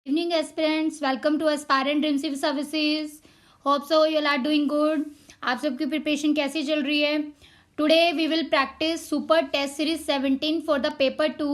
Evening aspirants, welcome to Aspirant Dream Civil Services. Hope so you all are doing good. आप सबकी preparation कैसी चल रही है? Today we will practice Super Test Series 17 for the paper 2.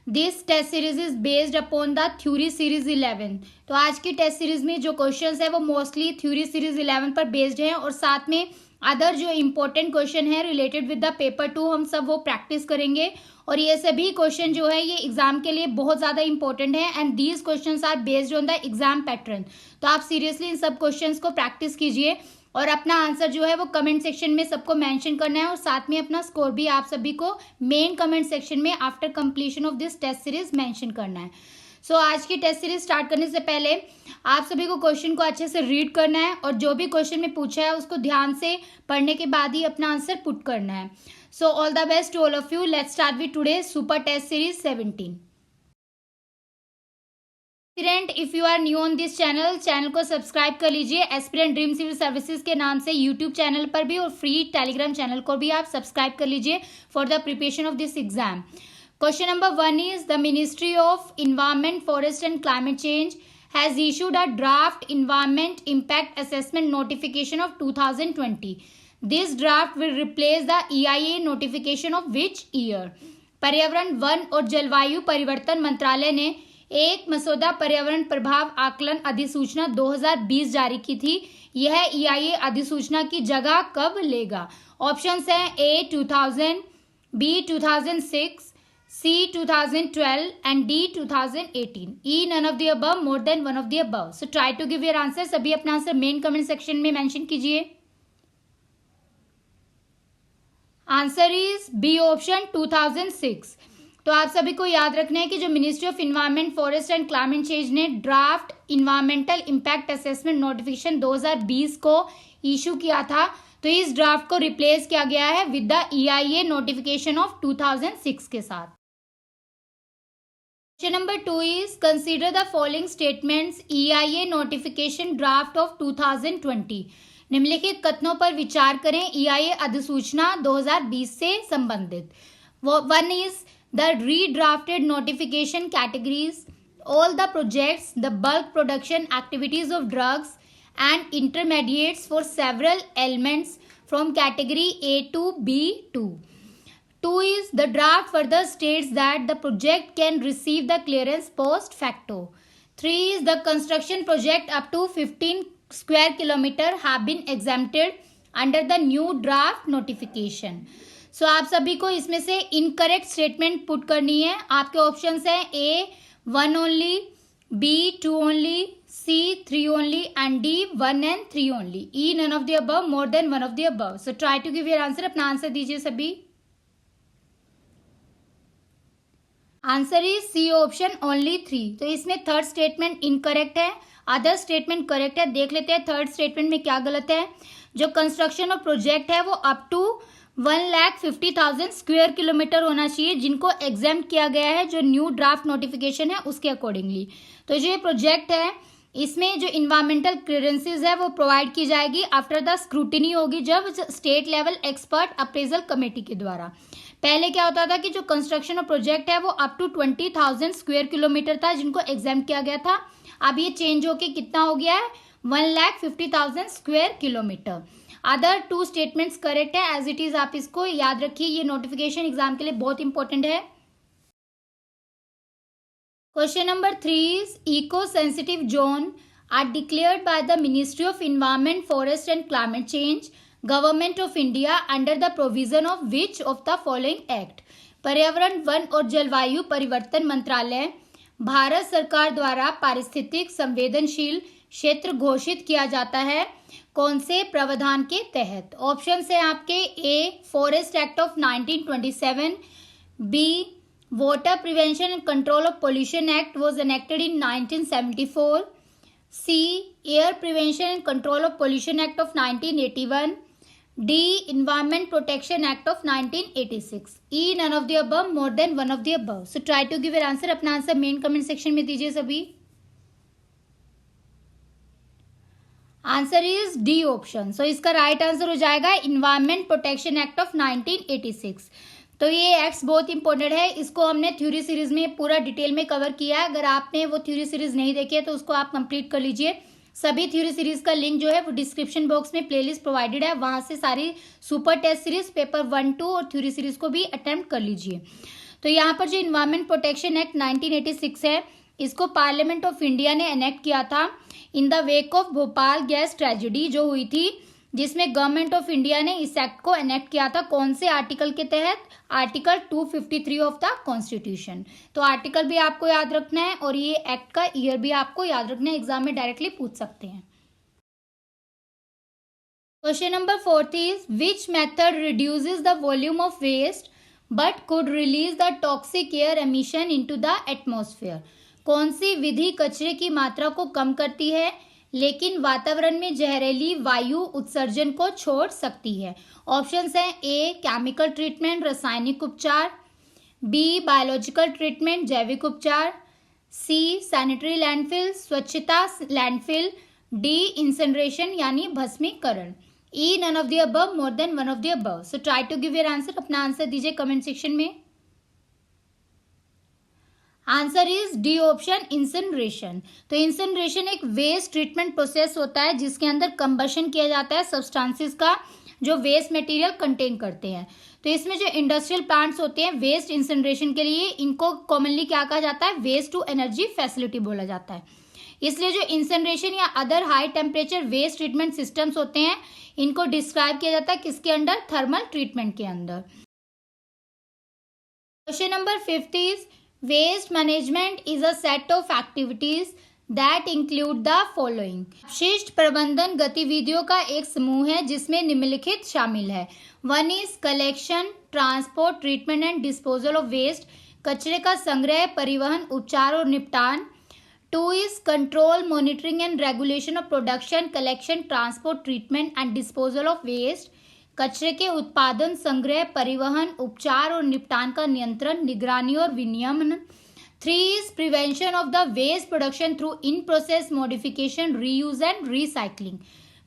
This test series is based upon the Theory Series 11. तो आज की test series में जो क्वेश्चंस है वो मोस्टली थ्योरी सीरीज 11 पर बेस्ड हैं और साथ में अदर जो इम्पोर्टेंट क्वेश्चन है रिलेटेड विद द पेपर 2 हम सब वो प्रैक्टिस करेंगे और ये सभी क्वेश्चन जो है ये एग्जाम के लिए बहुत ज़्यादा इंपॉर्टेंट है and these questions are based on the exam pattern. तो आप सीरियसली इन सब क्वेश्चंस को प्रैक्टिस कीजिए और अपना आंसर जो है वो कमेंट सेक्शन में सबको मेंशन करना है और साथ में अपना स्कोर भी आप सभी को मेन कमेंट सेक्शन में after completion of this test series mention करना है। सो आज की टेस्ट सीरीज स्टार्ट करने से पहले आप सभी को क्वेश्चन को अच्छे से रीड करना है और जो भी क्वेश्चन में पूछा है उसको ध्यान से पढ़ने के बाद ही अपना आंसर पुट करना है। So all the best to all of you. Let's start with today super test series 17। Aspirant, if you are new on this channel को सब्सक्राइब कर लीजिए एस्पिरेंट ड्रीम सिविल सर्विसेज के नाम से यूट्यूब चैनल पर भी और फ्री टेलीग्राम चैनल को भी आप सब्सक्राइब कर लीजिए for the preparation of this exam. Question number 1 is the Ministry of Environment, Forest and Climate Change has issued a draft Environment Impact Assessment Notification of 2020. This draft will replace the EIA notification of which year? पर्यावरण, one और जलवायु परिवर्तन मंत्रालय ने एक मसौदा पर्यावरण प्रभाव आकलन अधिसूचना 2020 जारी की थी। यह EIA अधिसूचना की जगह कब लेगा? ऑप्शंस हैं A 2000, B 2006, C 2012 and D 2018. E none of the above, more than one of the above. So try to give your answer. सभी अपना आंसर मेन कमेंट सेक्शन में मेंशन कीजिए। Answer is B option 2006। तो आप सभी को याद रखना है कि जो ministry of environment, forest and climate change ने draft environmental impact assessment notification 2020 को इशू किया था, तो इस ड्राफ्ट को रिप्लेस किया गया है with the EIA notification of 2006 के साथ। Question number 2 is consider the following statements EIA notification draft of 2020. निम्नलिखित कथनों पर विचार करें EIA अधिसूचना 2020 से संबंधित। One is the redrafted notification categories all the projects, the bulk production activities of drugs and intermediates for several elements from category A to B2. 2 is the draft further states that the project can receive the clearance post facto. 3 is the construction project up to 15 square kilometer have been exempted under the new draft notification. So आप सभी को इसमें से incorrect statement put करनी है। आपके options हैं A 1 only, B 2 only, C 3 only and D 1 and 3 only. E none of the above, more than one of the above. So try to give your answer. अपना answer दीजिए सभी। Answer is C option only 3। तो इसमें third statement incorrect है, other statement correct है। देख लेते हैं थर्ड स्टेटमेंट में क्या गलत है। जो कंस्ट्रक्शन ऑफ प्रोजेक्ट है वो अप टू 1,50,000 स्क्वायर किलोमीटर होना चाहिए, जिनको एग्जाम किया गया है जो न्यू ड्राफ्ट नोटिफिकेशन है उसके अकॉर्डिंगली। तो जो ये प्रोजेक्ट है इसमें जो इन्वायरमेंटल क्लियरेंसेज है वो प्रोवाइड की जाएगी आफ्टर द स्क्रूटिनी होगी, जब state level expert appraisal committee के द्वारा। पहले क्या होता था कि जो कंस्ट्रक्शन ऑफ प्रोजेक्ट है वो अप टू 20,000 स्क्वायर किलोमीटर था जिनको एग्जाम किया गया था। अब ये चेंज होके कितना हो गया है 1,50,000 square kilometre. Other 2 statements correct है एज इट इज, आप इसको याद रखिए। ये नोटिफिकेशन एग्जाम के लिए बहुत इंपॉर्टेंट है। Question number 3 is eco-sensitive zone are declared by the Ministry of Environment, Forest and Climate Change, Government of India under the provision of which of the following act? पर्यावरण, one और जलवायु परिवर्तन मंत्रालय भारत सरकार द्वारा पारिस्थितिक संवेदनशील क्षेत्र घोषित किया जाता है कौन से प्रावधान के तहत? ऑप्शन है आपके A forest act of 1927, B Water Prevention and Control of Pollution Act was enacted in 1974. C. Air Prevention and Control of Pollution Act of 1981. D. Environment Protection Act of 1986. E. None of the above, more than one of the above. So try to give your answer. अपना answer main comment section में दीजिए सभी। Answer is D option. So इसका right answer हो जाएगा environment protection act of 1986। तो ये acts बहुत इंपॉर्टेंट है, इसको हमने थ्योरी सीरीज में पूरा डिटेल में कवर किया है। अगर आपने वो थ्योरी सीरीज नहीं देखी है तो उसको आप कंप्लीट कर लीजिए। सभी थ्योरी सीरीज का लिंक जो है वो डिस्क्रिप्शन बॉक्स में प्लेलिस्ट प्रोवाइडेड है, वहां से सारी सुपर टेस्ट सीरीज पेपर 1, 2 और थ्योरी सीरीज को भी अटेम्प्ट कर लीजिए। तो यहाँ पर जो इन्वायरमेंट प्रोटेक्शन एक्ट 1986 है, इसको पार्लियामेंट ऑफ इंडिया ने एनेक्ट किया था in the wake of Bhopal gas tragedy जो हुई थी, जिसमें गवर्नमेंट ऑफ इंडिया ने इस एक्ट को एनेक्ट किया था। कौन से आर्टिकल के तहत? Article 253 of the constitution. तो आर्टिकल भी आपको याद रखना है और ये एक्ट का ईयर भी आपको याद रखना है, एग्जाम में डायरेक्टली पूछ सकते हैं। Question number 4 is which method reduces the volume of waste but could release the toxic air emission into the atmosphere. कौन सी विधि कचरे की मात्रा को कम करती है लेकिन वातावरण में जहरीली वायु उत्सर्जन को छोड़ सकती है? ऑप्शंस हैं ए केमिकल ट्रीटमेंट रासायनिक उपचार, बी बायोलॉजिकल ट्रीटमेंट जैविक उपचार, सी सैनिटरी लैंडफिल स्वच्छता लैंडफिल, डी इंसिनरेशन यानी भस्मीकरण। E none of the above, more than one of the above. So try to give your answer. अपना आंसर दीजिए कमेंट सेक्शन में। Answer is D option incineration. तो incineration एक waste treatment process होता है जिसके अंदर कंबशन किया जाता है सब्सटेंसेस का जो वेस्ट मटेरियल कंटेन करते हैं। तो इसमें जो इंडस्ट्रियल प्लांट्स होते हैं वेस्ट इंसिनरेशन के लिए, इनको कॉमनली क्या कहा जाता है? वेस्ट टू एनर्जी फैसिलिटी बोला जाता है। इसलिए जो इंसिनरेशन या other high temperature waste treatment systems होते हैं, इनको डिस्क्राइब किया जाता है किसके अंडर? थर्मल ट्रीटमेंट के अंदर। Question number 5 is waste management is a set of activities that include the following. अपशिष्ट प्रबंधन गतिविधियों का एक समूह है जिसमें निम्नलिखित शामिल है। 1 is collection, transport, treatment and disposal of waste, कचरे का संग्रह, परिवहन, उपचार और निपटान। 2 is control, monitoring and regulation of production, collection, transport, treatment and disposal of waste, कचरे के उत्पादन, संग्रह, परिवहन, उपचार और निपटान का नियंत्रण, निगरानी और विनियमन। 3 is prevention of the waste production through in process modification, reuse and recycling,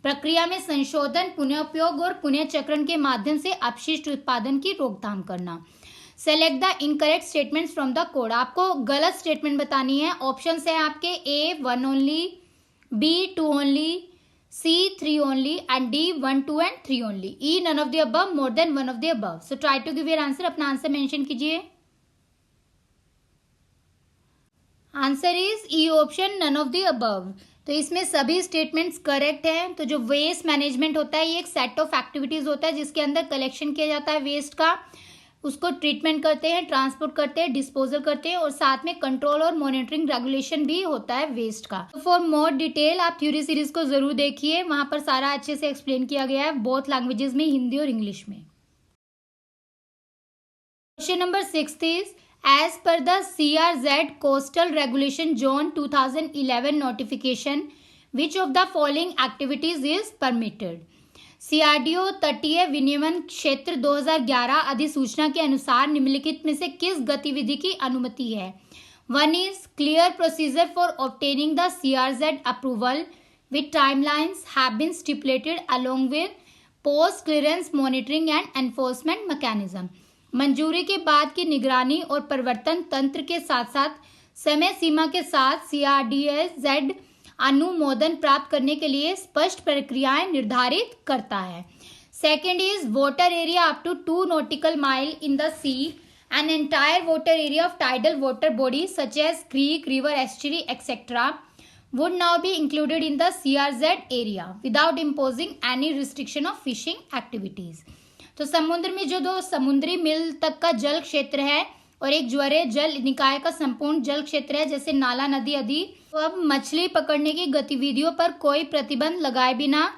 प्रक्रिया में संशोधन, पुनः उपयोग और पुनः चक्रण के माध्यम से अपशिष्ट उत्पादन की रोकथाम करना। Select the incorrect statements from the code. आपको गलत स्टेटमेंट बतानी है। ऑप्शंस है आपके A 1 only, B 2 only, C 3 only and D 1, 2 and 3 only. E none of the above, more than one of the above. So try to give your answer. अपना answer mention कीजिए। Answer is E option none of the above. तो इसमें सभी statements correct हैं। तो जो waste management होता है ये एक सेट ऑफ एक्टिविटीज होता है जिसके अंदर कलेक्शन किया जाता है वेस्ट का, उसको ट्रीटमेंट करते हैं, ट्रांसपोर्ट करते हैं, डिस्पोजल करते हैं और साथ में कंट्रोल और मॉनिटरिंग रेगुलेशन भी होता है वेस्ट का। तो फॉर मोर डिटेल आप थ्योरी सीरीज को जरूर देखिए, वहां पर सारा अच्छे से एक्सप्लेन किया गया है बोथ लैंग्वेजेस में, हिंदी और इंग्लिश में। Question number 6 is as per the CRZ coastal regulation zone 2011 notification which of the following activities is permitted. CRDO तटीय विनियमन क्षेत्र 2011 अधिसूचना के अनुसार निम्नलिखित में से किस गतिविधि की अनुमति है? 1 is clear procedure for obtaining the CRZ approval with timelines have been stipulated along with post clearance monitoring and enforcement mechanism. मंजूरी के बाद की निगरानी और परिवर्तन तंत्र के साथ साथ समय सीमा के साथ CRDZ अनुमोदन प्राप्त करने के लिए स्पष्ट प्रक्रियाएं निर्धारित करता है। Second is water area up to 2 nautical mile in the sea and entire water area of tidal water body such as creek, river, estuary etcetera would now be included in the CRZ area without imposing any restriction of fishing activities। तो समुद्र में जो 2 समुद्री मील तक का जल क्षेत्र है और एक ज्वरे जल निकाय का संपूर्ण जल क्षेत्र है जैसे नाला, नदी आदि, तो अब मछली पकड़ने की गतिविधियों पर कोई प्रतिबंध लगाए बिना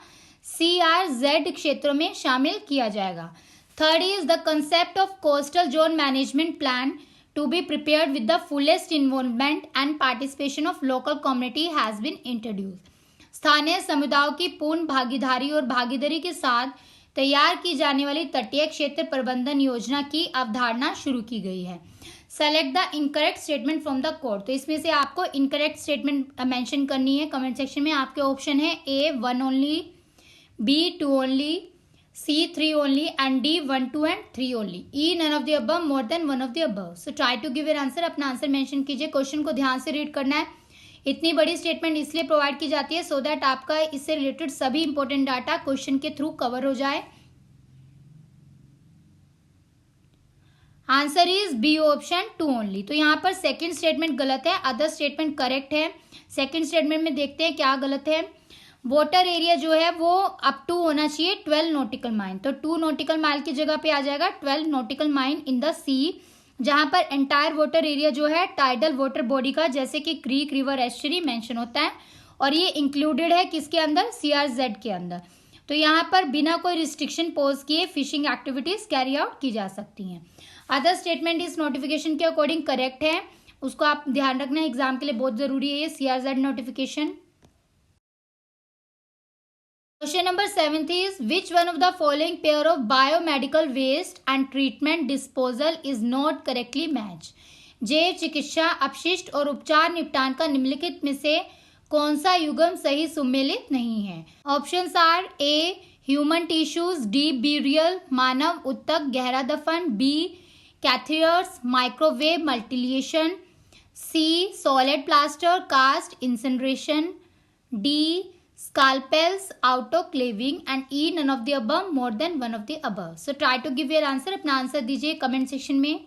CRZ क्षेत्रों में शामिल किया जाएगा। Third is the concept of coastal zone management plan to be prepared with the fullest involvement and participation of local community has been introduce. स्थानीय समुदायों की पूर्ण भागीदारी और भागीदारी के साथ तैयार की जाने वाली तटीय क्षेत्र प्रबंधन योजना की अवधारणा शुरू की गई है। Select the incorrect statement from the code. तो इसमें से आपको इनकरेक्ट स्टेटमेंट मेंशन करनी है कमेंट सेक्शन में। आपके ऑप्शन है A 1 only, B 2 only, C 3 only and D 1, 2 and 3 only. E none of the above, more than one of the above. So try to give your answer. अपना answer mention कीजिए. Question को ध्यान से read करना है. इतनी बड़ी statement इसलिए प्रोवाइड की जाती है सो दैट आपका इससे रिलेटेड सभी इंपॉर्टेंट डाटा क्वेश्चन के थ्रू कवर हो जाए. Answer is B option 2 only. तो यहाँ पर सेकंड स्टेटमेंट गलत है, अदर स्टेटमेंट करेक्ट है. सेकंड स्टेटमेंट में देखते हैं क्या गलत है. वाटर एरिया जो है वो अप टू होना चाहिए 12 नॉटिकल माइल. तो 2 नॉटिकल माइल की जगह पे आ जाएगा 12 नॉटिकल माइल इन द सी, जहां पर एंटायर वाटर एरिया जो है टाइडल वाटर बॉडी का जैसे कि क्रीक, रिवर, एस्चुरी मेंशन होता है और ये इंक्लूडेड है किसके अंदर, CRZ के अंदर. तो यहाँ पर बिना कोई रिस्ट्रिक्शन पोज किए फिशिंग एक्टिविटीज कैरी आउट की जा सकती हैं. अदर स्टेटमेंट इस नोटिफिकेशन के अकॉर्डिंग करेक्ट है, उसको आप ध्यान रखना है, एग्जाम के लिए बहुत जरूरी है ये CRZ notification. Question number 7 is which one of the following pair of biomedical waste and treatment disposal is not correctly match. जैव चिकित्सा अपशिष्ट और उपचार निपटान का निम्नलिखित में से कौन सा युग्म सही सुमेलित नहीं है. Options are A human tissues, deep burial मानव उत्तक गहरा दफन, B catheters microwave mutilation, C solid plaster cast incineration, D scalpels autoclaving and E none of the above, more than one of the above. So try to give your answer. अपना answer दीजिए comment section में.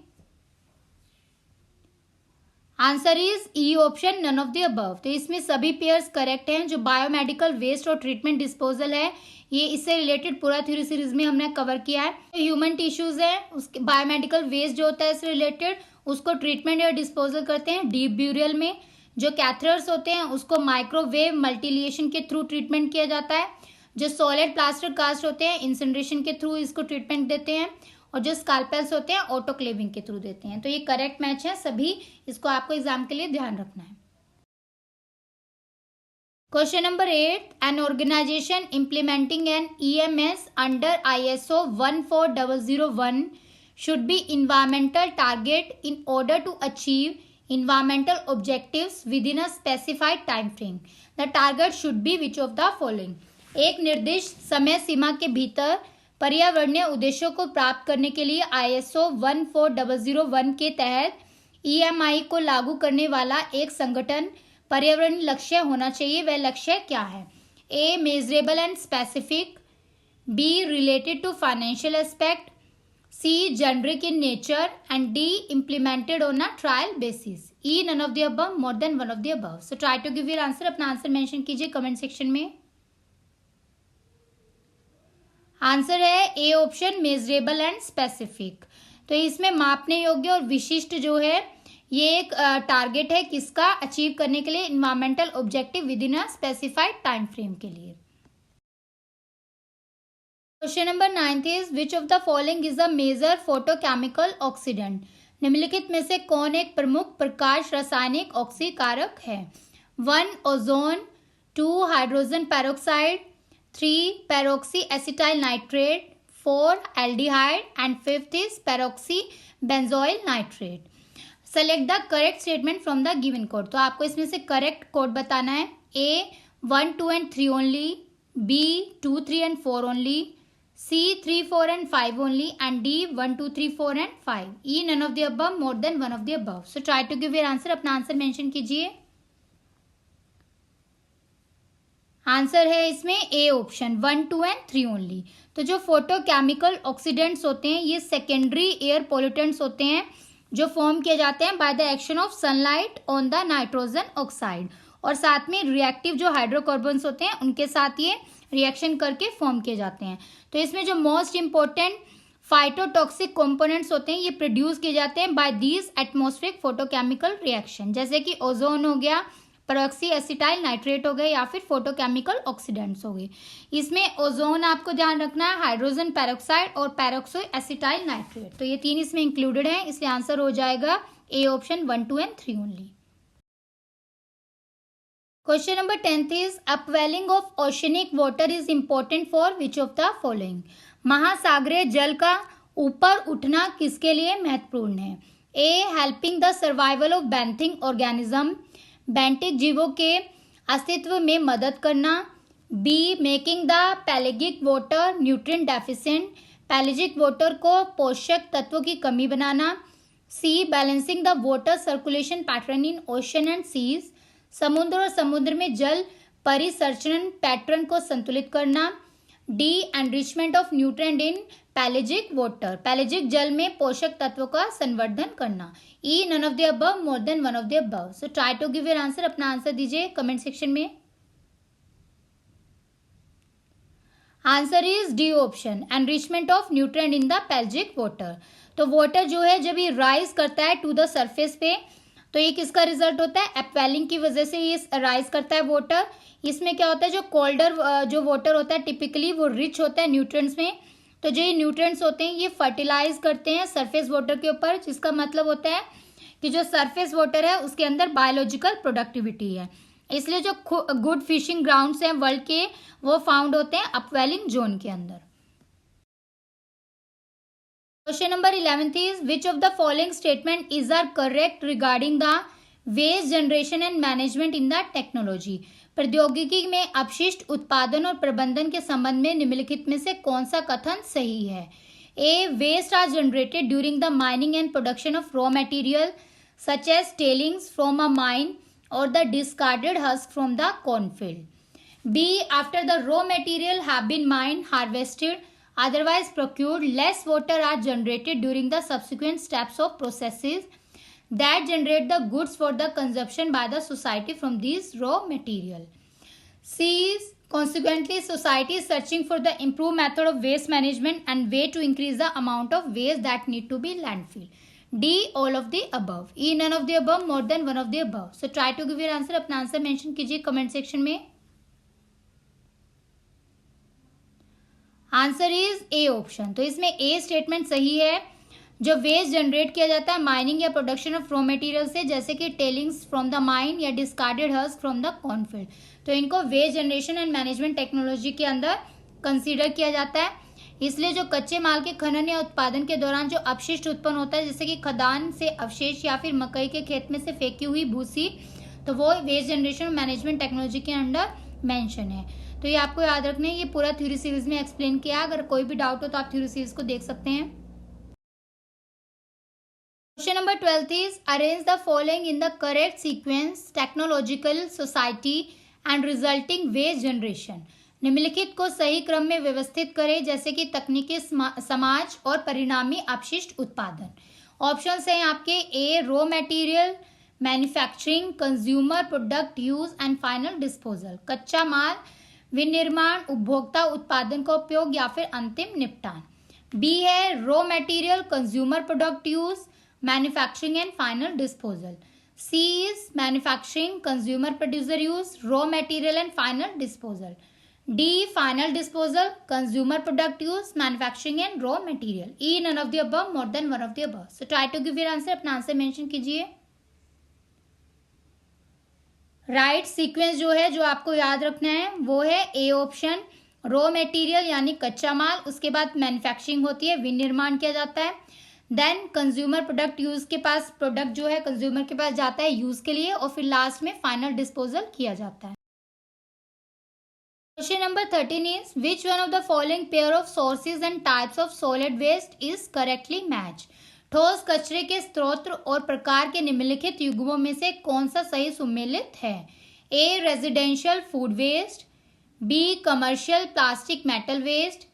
Answer is E option none of the above. तो इसमें सभी pairs correct हैं. जो biomedical waste और treatment disposal है ये इससे रिलेटेड पूरा थ्योरी सीरीज में हमने कवर किया है. ह्यूमन टिश्यूज है उसके बायोमेडिकल वेस्ट जो होता है इससे रिलेटेड उसको ट्रीटमेंट या डिस्पोजल करते हैं डीप ब्यूरियल में. जो कैथेटर्स होते हैं उसको माइक्रोवेव मल्टीलिएशन के थ्रू ट्रीटमेंट किया जाता है. जो सॉलिड प्लास्टर कास्ट होते हैं इंसिनरेशन के थ्रू इसको ट्रीटमेंट देते हैं और जो स्काल्पेल्स होते हैं ऑटोक्लेविंग के थ्रू देते हैं. तो ये करेक्ट मैच है सभी, इसको आपको एग्जाम के लिए ध्यान रखना है. Question number 8, an organisation implementing an EMS under ISO 14001 should be environmental target in order to achieve environmental objectives within a specified time frame. The target should be which of the following. एक निर्दिष्ट समय सीमा के भीतर पर्यावरणीय उद्देश्यों को प्राप्त करने के लिए ISO 14001 के तहत EMI को लागू करने वाला एक संगठन पर्यावरणीय लक्ष्य होना चाहिए. वह लक्ष्य क्या है. A measurable and specific, B related to financial aspect, C generic in nature and D implemented on a trial basis. E none of the above, more than one of the above. So try to give your answer. अपना answer mention कीजिए comment section में. Answer है A option measurable and specific. तो इसमें मापने योग्य और विशिष्ट जो है ये एक टारगेट है किसका, अचीव करने के लिए environmental objective within a specified time frame के लिए. Question number 9 is which of the following is a major photochemical oxidant. निम्नलिखित में से कौन एक प्रमुख प्रकाश रासायनिक ऑक्सीकारक है. 1 ozone, 2 hydrogen peroxide, 3 peroxy acetyl nitrate, 4 aldehyde and 5th is peroxy benzoyl nitrate. Select the correct statement from the given code. तो आपको इसमें से करेक्ट कोड बताना है. A 1, 2 and 3 only, B 2, 3 and 4 only, C 3, 4 and 5 only and D 1, 2, 3, 4 and 5. E none of the above, more than one of the above. So try to give your answer. अपना answer mention कीजिए. Answer है इसमें ए option 1, 2 and 3 only. तो जो photochemical oxidants होते हैं ये secondary air pollutants होते हैं जो फॉर्म किए जाते हैं by the action of sunlight on the nitrogen oxide और साथ में रिएक्टिव जो हाइड्रोकार्बन्स होते हैं उनके साथ ये रिएक्शन करके फॉर्म किए जाते हैं. तो इसमें जो मोस्ट इंपॉर्टेंट फाइटोटॉक्सिक कंपोनेंट्स होते हैं ये प्रोड्यूस किए जाते हैं by these atmospheric photochemical reaction, जैसे कि ओजोन हो गया, पेरोक्सी एसिटाइल नाइट्रेट हो गए या फिर फोटोकेमिकल ऑक्सीडेंट्स हो गए. इसमें ओजोन आपको ध्यान रखना है, हाइड्रोजन पेरोक्साइड और पेरोक्सो एसिटाइल नाइट्रेट. तो ये 3 इसमें इंक्लूडेड है, इसलिए आंसर हो जाएगा A option 1, 2 and 3 only. Question number 10 is upwelling of oceanic water is important for which of the following. महासागरीय जल का ऊपर उठना किसके लिए महत्वपूर्ण है. A helping the survival of benthic organism, benthic जीवों के अस्तित्व में मदद करना, B making the pelagic water nutrient deficient, pelagic water को पोषक तत्वों की कमी बनाना। C balancing the water circulation pattern in ocean and seize, समुद्र और समुद्र में जल परिसंचरण पैटर्न को संतुलित करना। D enrichment of nutrient in pelagic water, pelagic जल में पोषक तत्वों का संवर्धन करना। E none of the above, more than one of the above. So try to give your answer, अपना आंसर दीजिए कमेंट सेक्शन में। Answer is D option, enrichment of nutrient in the pelagic water. तो water जो है जब ये rise करता है टू द सरफेस पे, तो ये किसका रिजल्ट होता है? अपवेलिंग की वजह से ये राइज करता है वाटर। इसमें क्या होता है, जो कोल्डर जो वाटर होता है टिपिकली वो रिच होता है न्यूट्रिएंट्स में। तो जो ये न्यूट्रिएंट्स होते हैं ये फर्टिलाइज करते हैं सरफेस वाटर के ऊपर, जिसका मतलब होता है कि जो सरफेस वाटर है उसके अंदर बायोलॉजिकल प्रोडक्टिविटी है। इसलिए जो गुड फिशिंग ग्राउंड्स हैं वर्ल्ड के वो फाउंड होते हैं अपवेलिंग जोन के अंदर। Question number 11 is which of the following statement is are correct regarding the waste generation and management in the technology. प्रौद्योगिकी में अपशिष्ट उत्पादन और प्रबंधन के संबंध में निम्नलिखित में से कौन सा कथन सही है? A waste are generated during the mining and production of raw material such as tailings from a mine or the discarded husk from the cornfield. B. After the raw material have been mined, harvested, otherwise procured, less water are generated during the subsequent steps of processes that generate the goods for the consumption by the society from these raw material. C is consequently society is searching for the improved method of waste management and way to increase the amount of waste that need to be landfill. D all of the above. E none of the above, more than one of the above. So try to give your answer, अपना answer mention कीजिए comment section में। Answer is A option. तो इसमें ए statement सही है। जो waste generate किया जाता है माइनिंग या प्रोडक्शन ऑफ रॉ मटेरियल से, जैसे कि टेलिंग्स फ्रॉम द माइन या discarded husk from the cornfield, तो इनको waste generation and management technology के अंदर कंसीडर किया जाता है। इसलिए जो कच्चे माल के खनन या उत्पादन के दौरान जो अपशिष्ट उत्पन्न होता है, जैसे कि खदान से अवशेष या फिर मकई के खेत में से फेंकी हुई भूसी, तो वो वेस्ट जनरेशन और मैनेजमेंट टेक्नोलॉजी के अंडर मेंशन है। तो ये आपको याद रखना है, ये पूरा थ्योरी सीरीज में एक्सप्लेन किया। अगर कोई भी डाउट हो तो आप थ्योरी सीरीज को देख सकते हैं। Question number 12 is arrange the following in the correct sequence technological society and resulting waste generation. निम्नलिखित को सही क्रम में व्यवस्थित करें, जैसे कि तकनीकी समाज और परिणामी अपशिष्ट उत्पादन। ऑप्शंस हैं आपके A raw material, manufacturing, consumer product use and final disposal, कच्चा माल, विनिर्माण, उपभोक्ता उत्पादन का उपयोग या फिर अंतिम निपटान। बी है raw material, consumer product use, manufacturing and final disposal. C is manufacturing, consumer producer use, raw material and final disposal. D final disposal, consumer product use, manufacturing and raw material. E none of the above, more than one of the above. So try to give your answer, अपना answer mention कीजिए। Right sequence जो है जो आपको याद रखना है वो है ए ऑप्शन, रॉ मटेरियल यानी कच्चा माल, उसके बाद मैन्युफैक्चरिंग होती है, विनिर्माण किया जाता है, देन कंज्यूमर प्रोडक्ट यूज के पास प्रोडक्ट जो है कंज्यूमर के पास जाता है यूज के लिए, और फिर लास्ट में फाइनल डिस्पोजल किया जाता है। Question number 13 is which one of the following pair of sources and types of solid waste is correctly matched? ठोस कचरे के स्रोत और प्रकार के निम्नलिखित युग्मों में से कौन सा सही सुमेलित है? A residential food waste, B commercial plastic metal waste,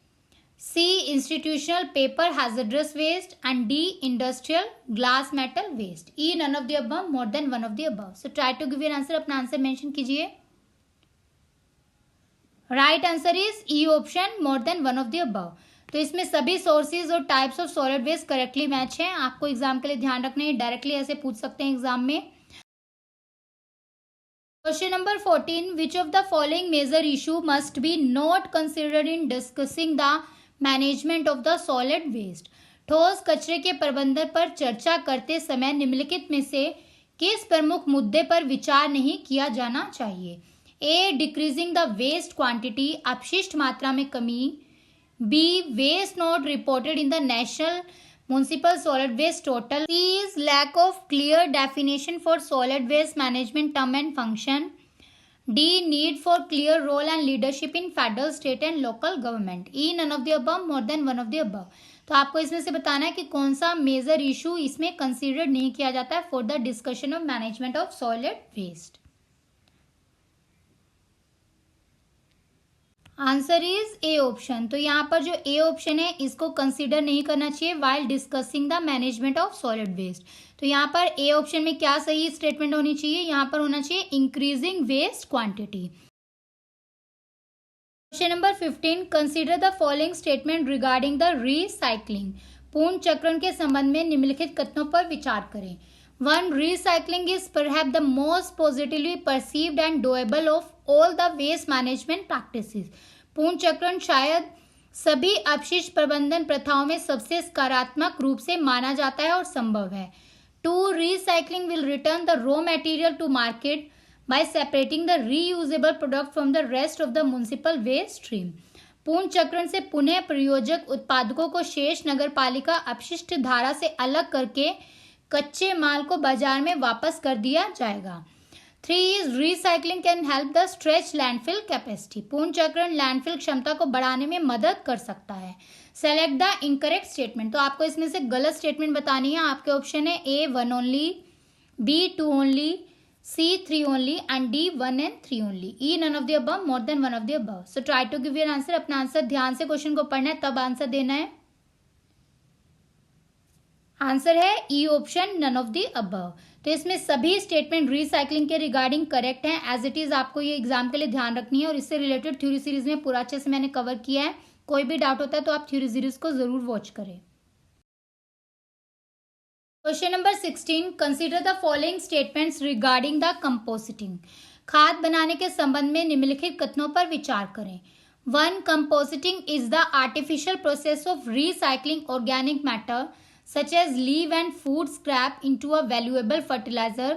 C institutional paper hazardous waste and D industrial glass metal waste. E none of the above, more than one of the above. So try to give your answer, अपना answer mention कीजिए। Right answer is E option, more than one of the above. तो इसमें सभी sources और types of solid waste correctly match हैं। आपको exam के लिए ध्यान रखना है, डायरेक्टली ऐसे पूछ सकते हैं एग्जाम में। Question number 14 which of the following major issue must be not considered in discussing the management of the solid waste. ठोस कचरे के प्रबंधन पर चर्चा करते समय निम्नलिखित में से किस प्रमुख मुद्दे पर विचार नहीं किया जाना चाहिए? A decreasing the waste quantity, अपशिष्ट मात्रा में कमी। B waste not reported in the national municipal solid waste total. C is lack of clear definition for solid waste management term and function. D need for clear role and leadership in federal, state and local government. E none of the above, more than one of the above. तो आपको इसमें से बताना है कि कौन सा major issue इसमें कंसीडर नहीं किया जाता है for the discussion of management of solid waste. Answer is A option. तो यहाँ पर जो ए ऑप्शन है इसको कंसीडर नहीं करना चाहिए while discussing the management of solid waste. तो यहाँ पर ए ऑप्शन में क्या सही स्टेटमेंट होनी चाहिए, यहाँ पर होना चाहिए increasing waste quantity. Question number 15, consider the following statement regarding the recycling. पूर्ण चक्रण के संबंध में निम्नलिखित कथनों पर विचार करें। 1. Recycling is perhaps the most positively perceived and doable of all the waste management practices. पूर्ण चक्रण शायद सभी अपशिष्ट प्रबंधन प्रथाओं में सबसे सकारात्मक रूप से माना जाता है और संभव है। 2. Recycling will return the raw material to market by separating the reusable product from the rest of the municipal waste stream. पूर्ण चक्रण से पुनः प्रयोजक उत्पादकों को शेष नगरपालिका अपशिष्ट धारा से अलग करके कच्चे माल को बाजार में वापस कर दिया जाएगा। 3. Recycling can help the stretch landfill capacity. पूर्ण चक्रण लैंडफिल क्षमता को बढ़ाने में मदद कर सकता है। Select the incorrect statement. तो आपको इसमें से गलत स्टेटमेंट बतानी है। आपके ऑप्शन है A 1 only, B 2 only, C 3 only and D 1 and 3 only. E none of the above, more than one of the above. So try to give your answer. अपना आंसर ध्यान से क्वेश्चन को पढ़ना है तब आंसर देना है। आंसर है E option, none of the above. तो इसमें सभी स्टेटमेंट रिसाइकलिंग के रिगार्डिंग करेक्ट हैं। एज इट इज आपको ये एग्जाम के लिए ध्यान रखनी है और इससे रिलेटेड थ्योरी सीरीज में पूरा अच्छे से मैंने कवर किया है। कोई भी डाउट होता है तो आप थ्योरी सीरीज को जरूर वॉच करें। Question number 16, consider the following statements regarding the compositing. खाद बनाने के संबंध में निम्नलिखित कथनों पर विचार करें। 1. Compositing is the artificial process of recycling organic matter such as leaf and food scrap into a valuable fertilizer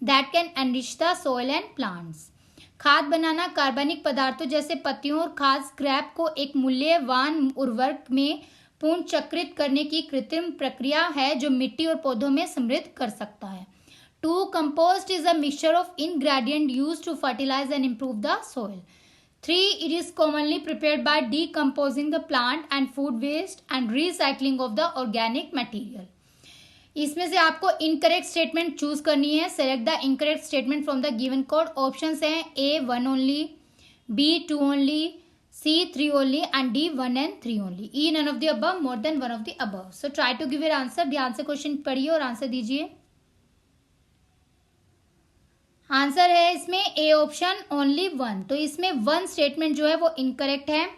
that can enrich the soil and plants. खाद बनाना कार्बनिक पदार्थों जैसे पत्तियों और खाद स्क्रैप को एक मूल्यवान उर्वरक में पूर्ण चक्रित करने की कृत्रिम प्रक्रिया है जो मिट्टी और पौधों में समृद्ध कर सकता है। 2. Compost is a mixture of ingredient used to fertilize and improve the soil. 3. It is commonly prepared by decomposing the plant and food waste and recycling of the organic material. इसमें से आपको इनकरेक्ट स्टेटमेंट चूज करनी है। Select the incorrect statement from the given code. Options हैं A 1 only, B 2 only, C 3 only and D 1 and 3 only. E none of the above, more than one of the above. So try to give your answer. ध्यान से question पढ़िए और answer दीजिए। Answer है इसमें A option, only 1। तो इसमें 1 statement जो है वो इनकरेक्ट है।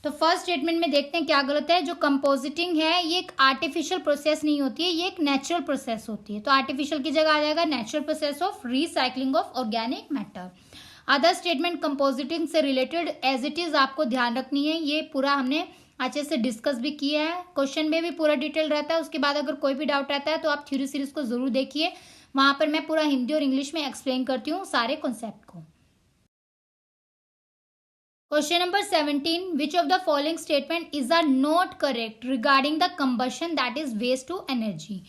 तो फर्स्ट स्टेटमेंट में देखते हैं क्या गलत है। जो कंपोजिटिंग है ये एक आर्टिफिशियल प्रोसेस नहीं होती है, ये एक नेचुरल प्रोसेस होती है। तो आर्टिफिशियल की जगह आ जाएगा natural process of recycling of organic matter. Other statement compositing से रिलेटेड एज इट इज आपको ध्यान रखनी है। ये पूरा हमने अच्छे से डिस्कस भी किया है, क्वेश्चन में भी पूरा डिटेल रहता है। उसके बाद अगर कोई भी डाउट रहता है तो आप थ्योरी सीरीज को जरूर देखिए, वहां पर मैं पूरा हिंदी और इंग्लिश में एक्सप्लेन करती हूँ सारे कॉन्सेप्ट को। Question number 17, which of the following statement is are not correct regarding the combustion that is waste to energy.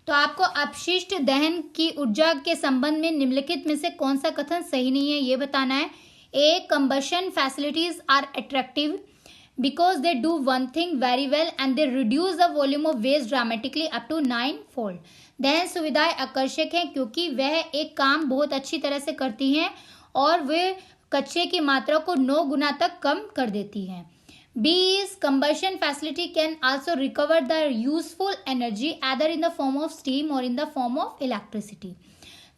तो आपको अपशिष्ट दहन की ऊर्जा के संबंध में निम्नलिखित में से कौन सा कथन सही नहीं है ये बताना है। A, combustion facilities are attractive because they do one thing very well and they reduce the volume of waste dramatically up to 9-fold. दहन सुविधाएं आकर्षक हैं क्योंकि वह एक काम बहुत अच्छी तरह से करती हैं और वे कचरे की मात्रा को 9 गुना तक कम कर देती हैं। B is combustion facility can also recover the useful energy either in the form of steam or in the form of electricity.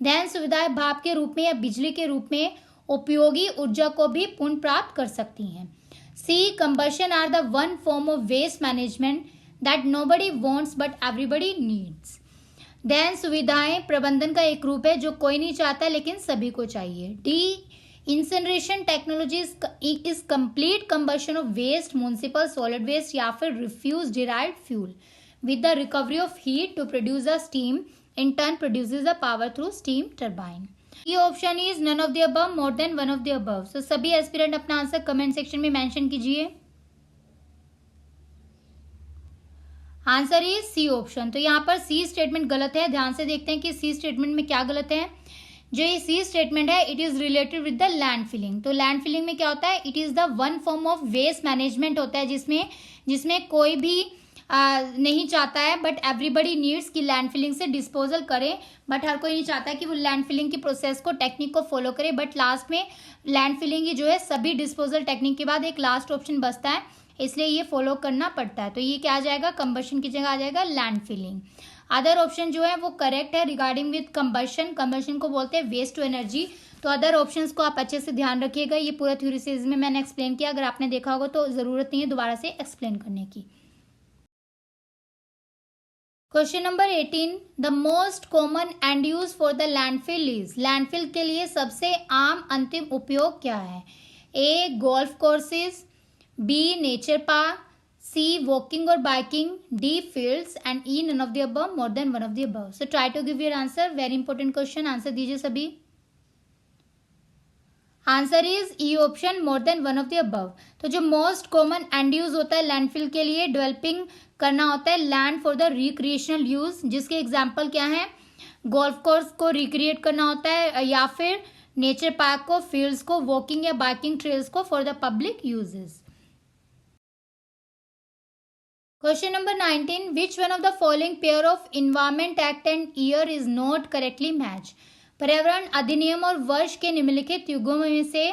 दहन सुविधाएं भाप के रूप में या बिजली के रूप में उपयोगी ऊर्जा को भी पुनः प्राप्त कर सकती हैं। C, combustion are the one form of waste management that nobody wants but everybody needs. दहन सुविधाएं प्रबंधन का एक रूप है जो कोई नहीं चाहता लेकिन सभी को चाहिए। D, incineration technology is complete combustion of waste, municipal solid waste या फिर refuse derived fuel with the recovery of heat to produce a steam, in turn produces the power through steam turbine. ये option is none of the above, more than one of the above. So सभी aspirant अपना answer comment section में mention कीजिए। Answer is C option. तो यहाँ पर सी statement गलत है। ध्यान से देखते हैं कि सी स्टेटमेंट में क्या गलत है। जो ये सी स्टेटमेंट है, it is related with the land filling. तो लैंड फिलिंग में क्या होता है, it is the one form of waste management होता है, जिसमें कोई भी नहीं चाहता है, बट एवरीबडी नीड्स कि लैंड फिलिंग से डिस्पोजल करे, बट हर कोई नहीं चाहता है कि वो लैंड फिलिंग की प्रोसेस को, टेक्निक को फॉलो करे, बट लास्ट में लैंड फिलिंग ही जो है सभी डिस्पोजल टेक्निक के बाद एक लास्ट ऑप्शन बचता है, इसलिए ये फॉलो करना पड़ता है। तो ये क्या आ जाएगा, कंबशन की जगह आ जाएगा लैंड फिलिंग। अदर ऑप्शन जो है वो करेक्ट है रिगार्डिंग विद कंबशन को बोलते हैं वेस्ट टू एनर्जी। तो अदर ऑप्शंस को आप अच्छे से ध्यान रखिएगा, ये पूरा थ्योरी सीरीज में मैंने एक्सप्लेन किया, अगर आपने देखा होगा तो जरूरत नहीं है दोबारा से एक्सप्लेन करने की। Question number 18, the most common end use for the landfill is. Landfill के लिए सबसे आम अंतिम उपयोग क्या है? A golf courses, B nature park, C walking और biking, D fields and E none of the above, more than one of the above. So try to give your answer, very important question, answer दीजिए सभी। Answer is E option, more than one of the above. तो जो most common end use होता है landfill के लिए, developing करना होता है land for the recreational use, जिसके एग्जाम्पल क्या है, गोल्फ कोर्स को रिक्रिएट करना होता है, या फिर नेचर पार्क को, फील्ड्स को, वॉकिंग या बाइकिंग ट्रेल्स को for the public uses. Question number 19, which one of the following pair of environment act and year is not correctly match. पर्यावरण अधिनियम और वर्ष के निम्नलिखित युगों में से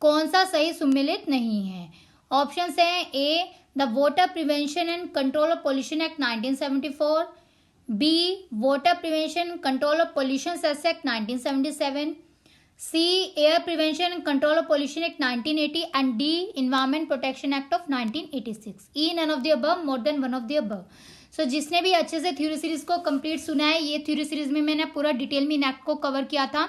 कौन सा सही सुमेलित नहीं है? ऑप्शंस हैं, A the water prevention and control of pollution act 1974, B water prevention control of pollution cess act 1977, C air prevention and control of pollution act 1980 and D environment protection act of 1986। E none of the above, more than one of the above. So जिसने भी अच्छे से theory series को complete सुना है, ये theory series में मैंने पूरा डिटेल में इन एक्ट को कवर किया था,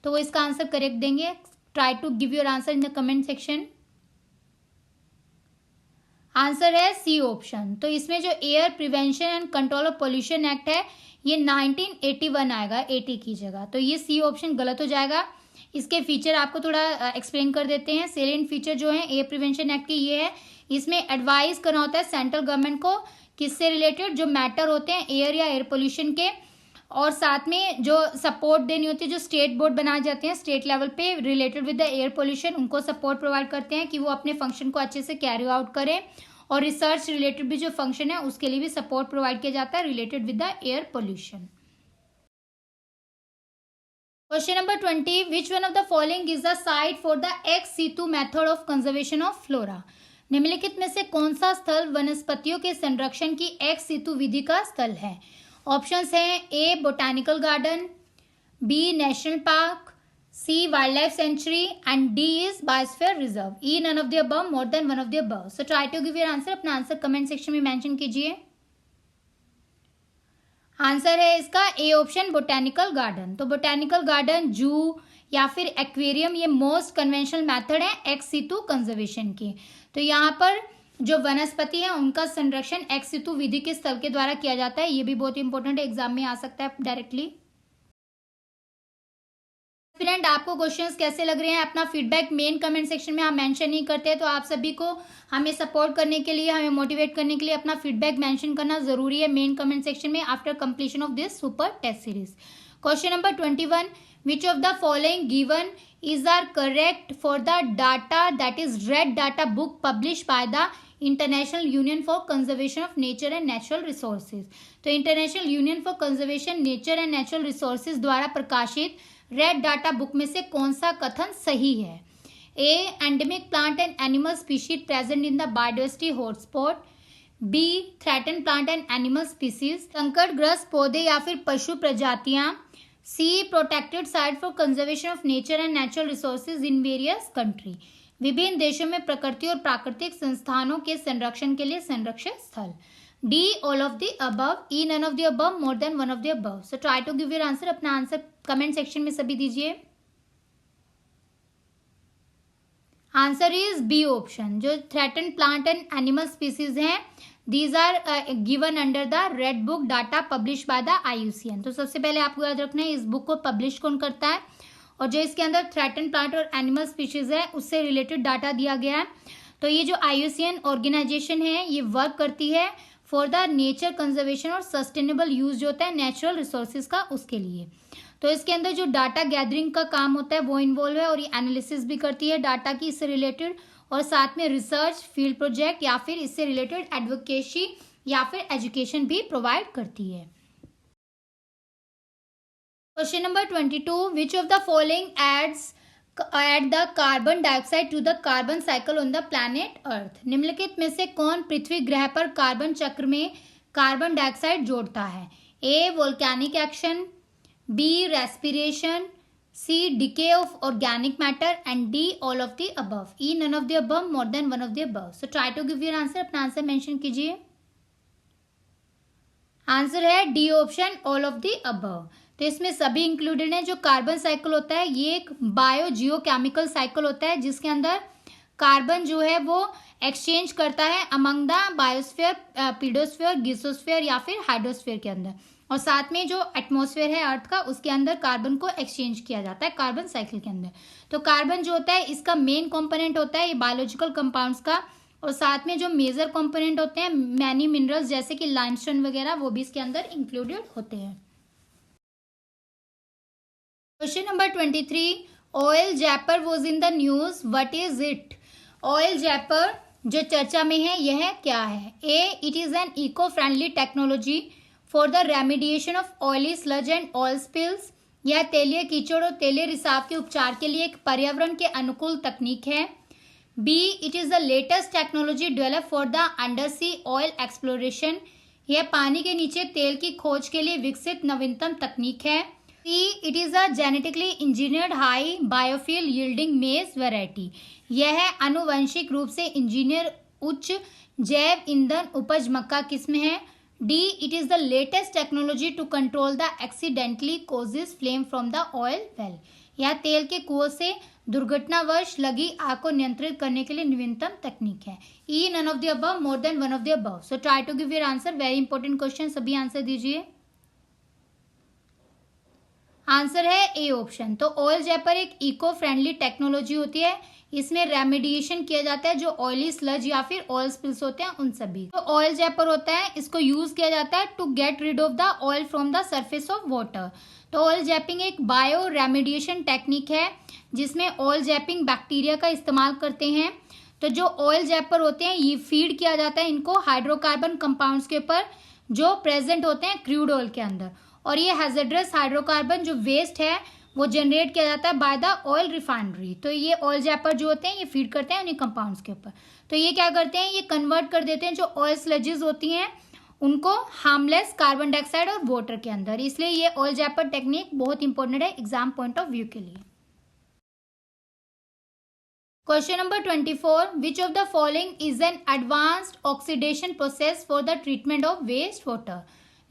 तो वो इसका आंसर करेक्ट देंगे। Try to give your answer in the comment section. Answer है सी ऑप्शन। तो इसमें जो air prevention and control of pollution act है, ये 1981 आएगा 80 की जगह, तो ये सी ऑप्शन गलत हो जाएगा। इसके फीचर आपको थोड़ा एक्सप्लेन कर देते हैं। सेलेंट फीचर जो है एयर प्रिवेंशन एक्ट की ये है, इसमें एडवाइस करना होता है सेंट्रल गवर्नमेंट को, किससे रिलेटेड, जो मैटर होते हैं एयर या एयर पोल्यूशन के, और साथ में जो सपोर्ट देनी होती है, जो स्टेट बोर्ड बनाए जाते हैं स्टेट लेवल पे related with the air pollution, उनको सपोर्ट प्रोवाइड करते हैं कि वो अपने फंक्शन को अच्छे से कैरी आउट करें, और रिसर्च रिलेटेड भी जो फंक्शन है उसके लिए भी सपोर्ट प्रोवाइड किया जाता है related with the air pollution. Question number 20, which one of the following is the site for the ex situ method of conservation of flora. निम्नलिखित में से कौन सा स्थल वनस्पतियों के संरक्षण की एक्स सीटू विधि का स्थल है? ऑप्शंस हैं, A botanical garden, B national park, C wildlife sanctuary and D is biosphere reserve. E none of the above, more than one of the above. So try to give your answer, अपना answer comment section में mention कीजिए। Answer है इसका A option, botanical garden. तो botanical garden, zoo या फिर aquarium, ये most conventional method है एक्स सीटू कंजर्वेशन की। तो यहाँ पर जो वनस्पति है उनका संरक्षण एक्स सीटू विधि के स्थल के द्वारा किया जाता है। ये भी बहुत इंपॉर्टेंट एग्जाम में आ सकता है डायरेक्टली। फ्रेंड, आपको क्वेश्चंस कैसे लग रहे हैं? अपना फीडबैक मेन कमेंट सेक्शन में आप मेंशन नहीं करते, तो आप सभी को हमें सपोर्ट करने के लिए, हमें मोटिवेट करने के लिए अपना फीडबैक मेंशन करना जरूरी है मेन कमेंट सेक्शन में after completion of this super test series. Question number 21, which of the following given is are correct for the data that is red data book publish by the international union for conservation of nature and natural resources. तो international union for conservation nature and natural resources द्वारा प्रकाशित red data book में से कौन सा कथन सही है? A endemic plant and animal species present in the biodiversity hotspot, B threaten plant and animal species, संकटग्रस्त पौधे या फिर पशु प्रजातियां, C protected site for conservation of nature and natural resources in various country, विभिन्न देशों में प्रकृति और प्राकृतिक संस्थानों के संरक्षण के लिए संरक्षित स्थल, D all of the above, E none of the above, more than one of the above. So try to give your answer, अपना आंसर कमेंट सेक्शन में सभी दीजिए। Answer is B option. जो threaten plant and animal species हैं, these are given under the red book data publish by the IUCN। तो सबसे पहले आपको याद रखना है इस बुक को पब्लिश कौन करता है, और जो इसके अंदर थ्रेटन प्लांट और एनिमल स्पीशीज है उससे रिलेटेड डाटा दिया गया है। तो ये जो IUCN ऑर्गेनाइजेशन है ये वर्क करती है फॉर द नेचर कंजर्वेशन और सस्टेनेबल यूज जो होता है नेचुरल रिसोर्सेज का, उसके लिए। तो इसके अंदर जो डाटा गैदरिंग का काम होता है वो इन्वॉल्व है और ये एनालिसिस भी करती है डाटा की इससे रिलेटेड, और साथ में रिसर्च, फील्ड प्रोजेक्ट या फिर इससे रिलेटेड एडवोकेसी या फिर एजुकेशन भी प्रोवाइड करती है। Question number 22, which of the following add the carbon dioxide to the carbon cycle on the planet earth. निम्नलिखित में से कौन पृथ्वी ग्रह पर कार्बन चक्र में कार्बन डाइऑक्साइड जोड़ता है? A volcanic action, B respiration, C decay of organic matter and D all of the above. E none of the above, more than one of the above. So try to give your answer, अपना answer mention कीजिए। Answer है D option, all of the above. तो इसमें सभी included है। जो carbon cycle होता है ये एक बायो जियोकेमिकल साइकिल होता है जिसके अंदर कार्बन जो है वो एक्सचेंज करता है अमंग द बायोस्फीयर, पीडोस्फीयर, गिसोस्फीयर या फिर हाइड्रोस्फीयर के अंदर, और साथ में जो एटमॉस्फेयर है अर्थ का उसके अंदर कार्बन को एक्सचेंज किया जाता है कार्बन साइकिल के अंदर। तो कार्बन जो होता है इसका मेन कंपोनेंट होता है ये बायोलॉजिकल कंपाउंड्स का, और साथ में जो मेजर कंपोनेंट होते हैं मैनी मिनरल्स जैसे कि लाइमस्टोन वगैरह वो भी इसके अंदर इंक्लूडेड होते हैं। Question number 23, oil zapper was in the news, what is it? Oil zapper जो चर्चा में है यह क्या है? A it is an eco friendly technology for the remediation of oily sludge and oil spills. यह तेलीय कीचड़ और तेलीय रिसाव के उपचार के लिए एक पर्यावरण के अनुकूल तकनीक है। B it is the latest technology develop for the under sea oil exploration. यह पानी के नीचे तेल की खोज के लिए विकसित नवीनतम तकनीक है। See it is a genetically engineered high biofuel yielding मेज वेराइटी। यह है आनुवंशिक रूप से इंजीनियर उच्च जैव ईंधन उपज मक्का किस्म है। D it is the latest technology to control the accidentally causes flame from the oil well. यह तेल के कुओं से दुर्घटनावश लगी आग को नियंत्रित करने के लिए नवीनतम तकनीक है। E none of the above, more than one of the above. So try to give your answer, very important question, सभी आंसर दीजिए। आंसर है ए ऑप्शन। तो ऑयल जैपर एक इको फ्रेंडली टेक्नोलॉजी होती है, इसमें रेमिडिएशन किया जाता है जो ऑयली स्लज या फिर ऑयल स्पिल्स होते हैं उन सभी। तो ऑयल जैपर होता है इसको यूज किया जाता है to get rid of the oil from the surface of water. तो ऑयल जैपिंग एक बायो रेमिडिएशन टेक्निक है जिसमें ऑयल जैपिंग बैक्टीरिया का इस्तेमाल करते हैं। तो जो ऑयल जैपर होते हैं ये फीड किया जाता है इनको हाइड्रोकार्बन कंपाउंड्स के ऊपर जो प्रेजेंट होते हैं क्रूड ऑयल के अंदर, और ये हैजर्डस हाइड्रोकार्बन जो वेस्ट है वो जनरेट किया जाता है बाय द ऑयल रिफाइनरी। तो ये ऑयल जैपर जो होते हैं ये फीड करते हैं उन्हीं कंपाउंड्स के ऊपर। तो ये क्या करते हैं, ये कन्वर्ट कर देते हैं जो ऑयल स्लजेस होती हैं उनको हार्मलेस कार्बन डाइऑक्साइड और वाटर के अंदर। इसलिए ये ऑयल जैपर टेक्निक बहुत इंपॉर्टेंट है एग्जाम पॉइंट ऑफ व्यू के लिए। Question number 24, which of the following is an advanced oxidation process for the treatment of waste water?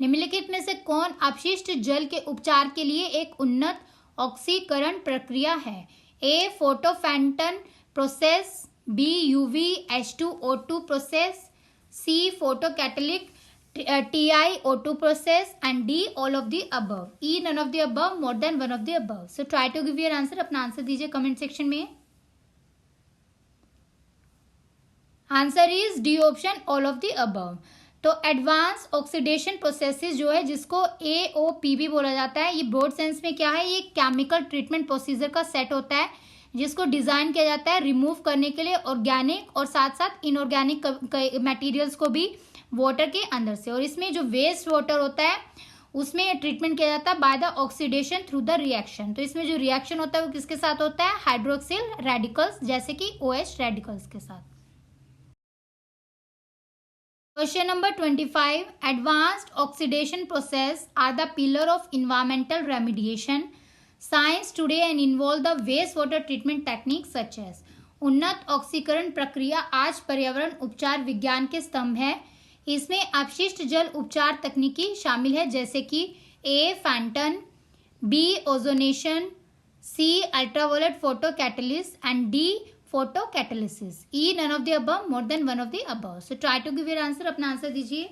निम्नलिखित में से कौन अपशिष्ट जल के उपचार के लिए एक उन्नत ऑक्सीकरण प्रक्रिया है? A photo Fenton process, B UV H2O2 process, C photocatalytic TiO2 process and D all of the above. E none of the above, more than one of the above. So try to give your answer, अपना answer दीजिए comment section में। Answer is D option, all of the above. तो advance oxidation processes जो है जिसको AOP भी बोला जाता है, ये ब्रॉड सेंस में क्या है, ये केमिकल ट्रीटमेंट प्रोसीजर का सेट होता है जिसको डिजाइन किया जाता है रिमूव करने के लिए ऑर्गेनिक और साथ साथ इनऑर्गेनिक मटेरियल्स को भी वाटर के अंदर से। और इसमें जो वेस्ट वाटर होता है उसमें ट्रीटमेंट किया जाता है by the oxidation through the reaction. तो इसमें जो रिएक्शन होता है वो किसके साथ होता है, हाइड्रोक्सिल रेडिकल्स जैसे कि OH रेडिकल्स के साथ। Question number 25. Advanced oxidation process are the pillar of environmental remediation. Science today and involve the wastewater treatment techniques such as. उन्नत ऑक्सीकरण प्रक्रिया आज पर्यावरण उपचार विज्ञान के स्तंभ है। इसमें अपशिष्ट जल उपचार तकनीकी शामिल है जैसे कि A. Fenton, B. Ozonation, C. Ultraviolet photo catalyst and D. photocatalysis. E none of the above, more than one of the above. So try to give your answer, अपना आंसर दीजिए।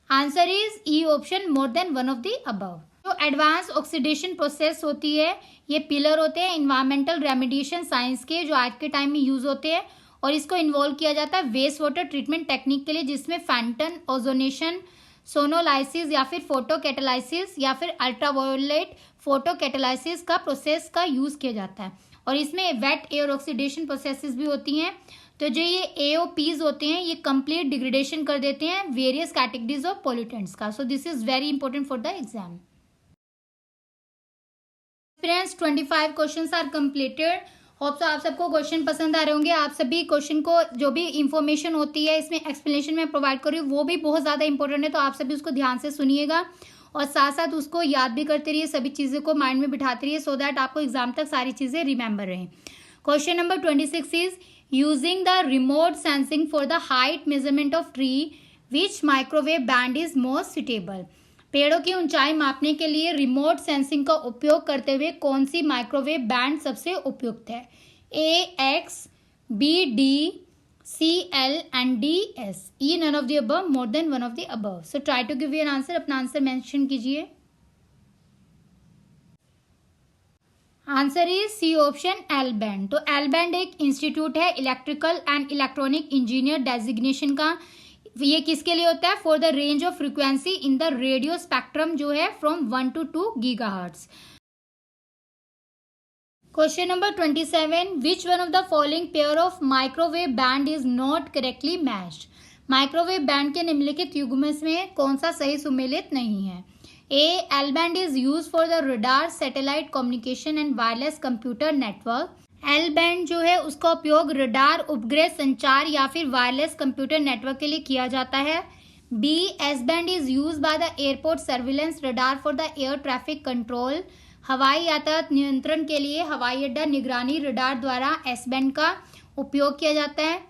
Answer is E option, more than one of the above. जो advance oxidation process होती है ये pillar होते हैं environmental remediation science के जो आज के टाइम में यूज होते हैं, और इसको इन्वॉल्व किया जाता है वेस्ट वाटर ट्रीटमेंट टेक्निक के लिए जिसमें फैंटन, ओजोनेशन, सोनोलाइसिस या फिर फोटोकैटालाइसिस या फिर अल्ट्रावायोलेट फोटोकैटालाइसिस का प्रोसेस का यूज किया जाता है। और इसमें वेट एयर ऑक्सीडेशन प्रोसेसेस भी होती हैं। तो जो ये AOPs होते हैं ये कंप्लीट डिग्रेडेशन कर देते हैं वेरियस कैटेगरीज ऑफ पोल्यूटेंट्स का। So this is very important for the exam. Friends 25 questions are completed. Hope so आप सबको क्वेश्चन पसंद आ रहे होंगे। आप सभी क्वेश्चन को जो भी इंफॉर्मेशन होती है इसमें एक्सप्लेनेशन में प्रोवाइड कर रही हूँ वो भी बहुत ज़्यादा इंपॉर्टेंट है, तो आप सभी उसको ध्यान से सुनिएगा और साथ साथ उसको याद भी करते रहिए, सभी चीज़ों को माइंड में बिठाते रहिए सो दैट आपको एग्जाम तक सारी चीज़ें रिमेंबर रहें। Question number 26 is using the remote sensing for the height measurement of tree which microwave band is most suitable. पेड़ों की ऊंचाई मापने के लिए रिमोट सेंसिंग का उपयोग करते हुए कौन सी माइक्रोवेव बैंड सबसे उपयुक्त है? AX, BD, CL and DS. E none of the above, more than one of the above. So try to give your answer. अपना आंसर मेंशन कीजिए। Answer is C option L band. तो L band एक institute है electrical and electronic engineer designation का। ये किसके लिए होता है? For the range of frequency in the radio spectrum जो है from 1 to 2 gigahertz. Question number 27 which one of the following pair of microwave band is not correctly matched. Microwave band के निम्नलिखित युग्म में कौन सा सही सुमेलित नहीं है? A. L band is used for the radar, satellite communication and wireless computer network. L band जो है उसका उपयोग रडार, उपग्रह संचार या फिर वायरलेस कंप्यूटर नेटवर्क के लिए किया जाता है। B. S band is used by the airport surveillance radar for the air traffic control. हवाई यातायात नियंत्रण के लिए हवाई अड्डा निगरानी रडार द्वारा S band का उपयोग किया जाता है।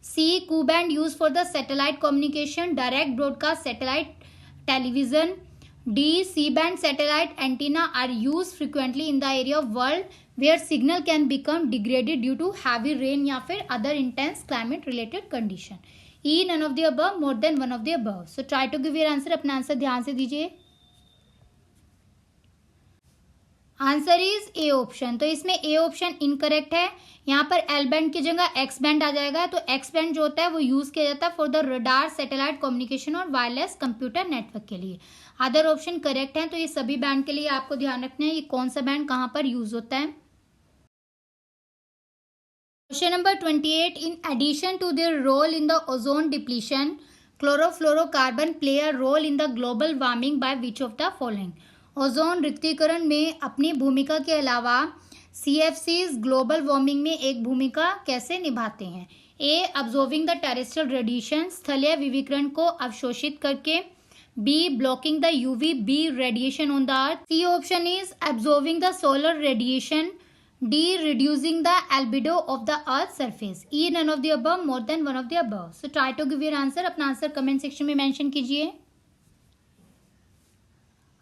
C. Q band used for the satellite communication, direct broadcast satellite television. D. C-band satellite antenna are used frequently in the area of world where signal can become degraded due to heavy rain या फिर other intense climate related condition. E. None of the above, more than one of the above. So try to give your answer. अपना answer ध्यान से दीजिए। Answer is A option. तो इसमें A option incorrect है। यहाँ पर एल बैंड की जगह एक्स बैंड आ जाएगा। तो एक्स बैंड जो होता है वो यूज किया जाता है for the radar, satellite communication और वायरलेस कंप्यूटर नेटवर्क के लिए। अदर ऑप्शन करेक्ट है। तो ये सभी बैंड के लिए आपको ध्यान रखना है ये कौन सा बैंड कहाँ पर यूज होता है। Question number 28 in addition to their role in the ozone depletion chlorofluorocarbon play a role in the global warming by which of the following. Ozone रिक्तीकरण में अपनी भूमिका के अलावा CFCs ग्लोबल वार्मिंग में एक भूमिका कैसे निभाते हैं? A. Absorbing the terrestrial radiation, स्थलीय विकिरण को अवशोषित करके। B. Blocking the UVB radiation on the earth. C option is absorbing the solar radiation. D. Reducing the albedo of the earth surface. E. None of the above, more than one of the above. So try to give your answer. अपना answer comment section में mention कीजिए।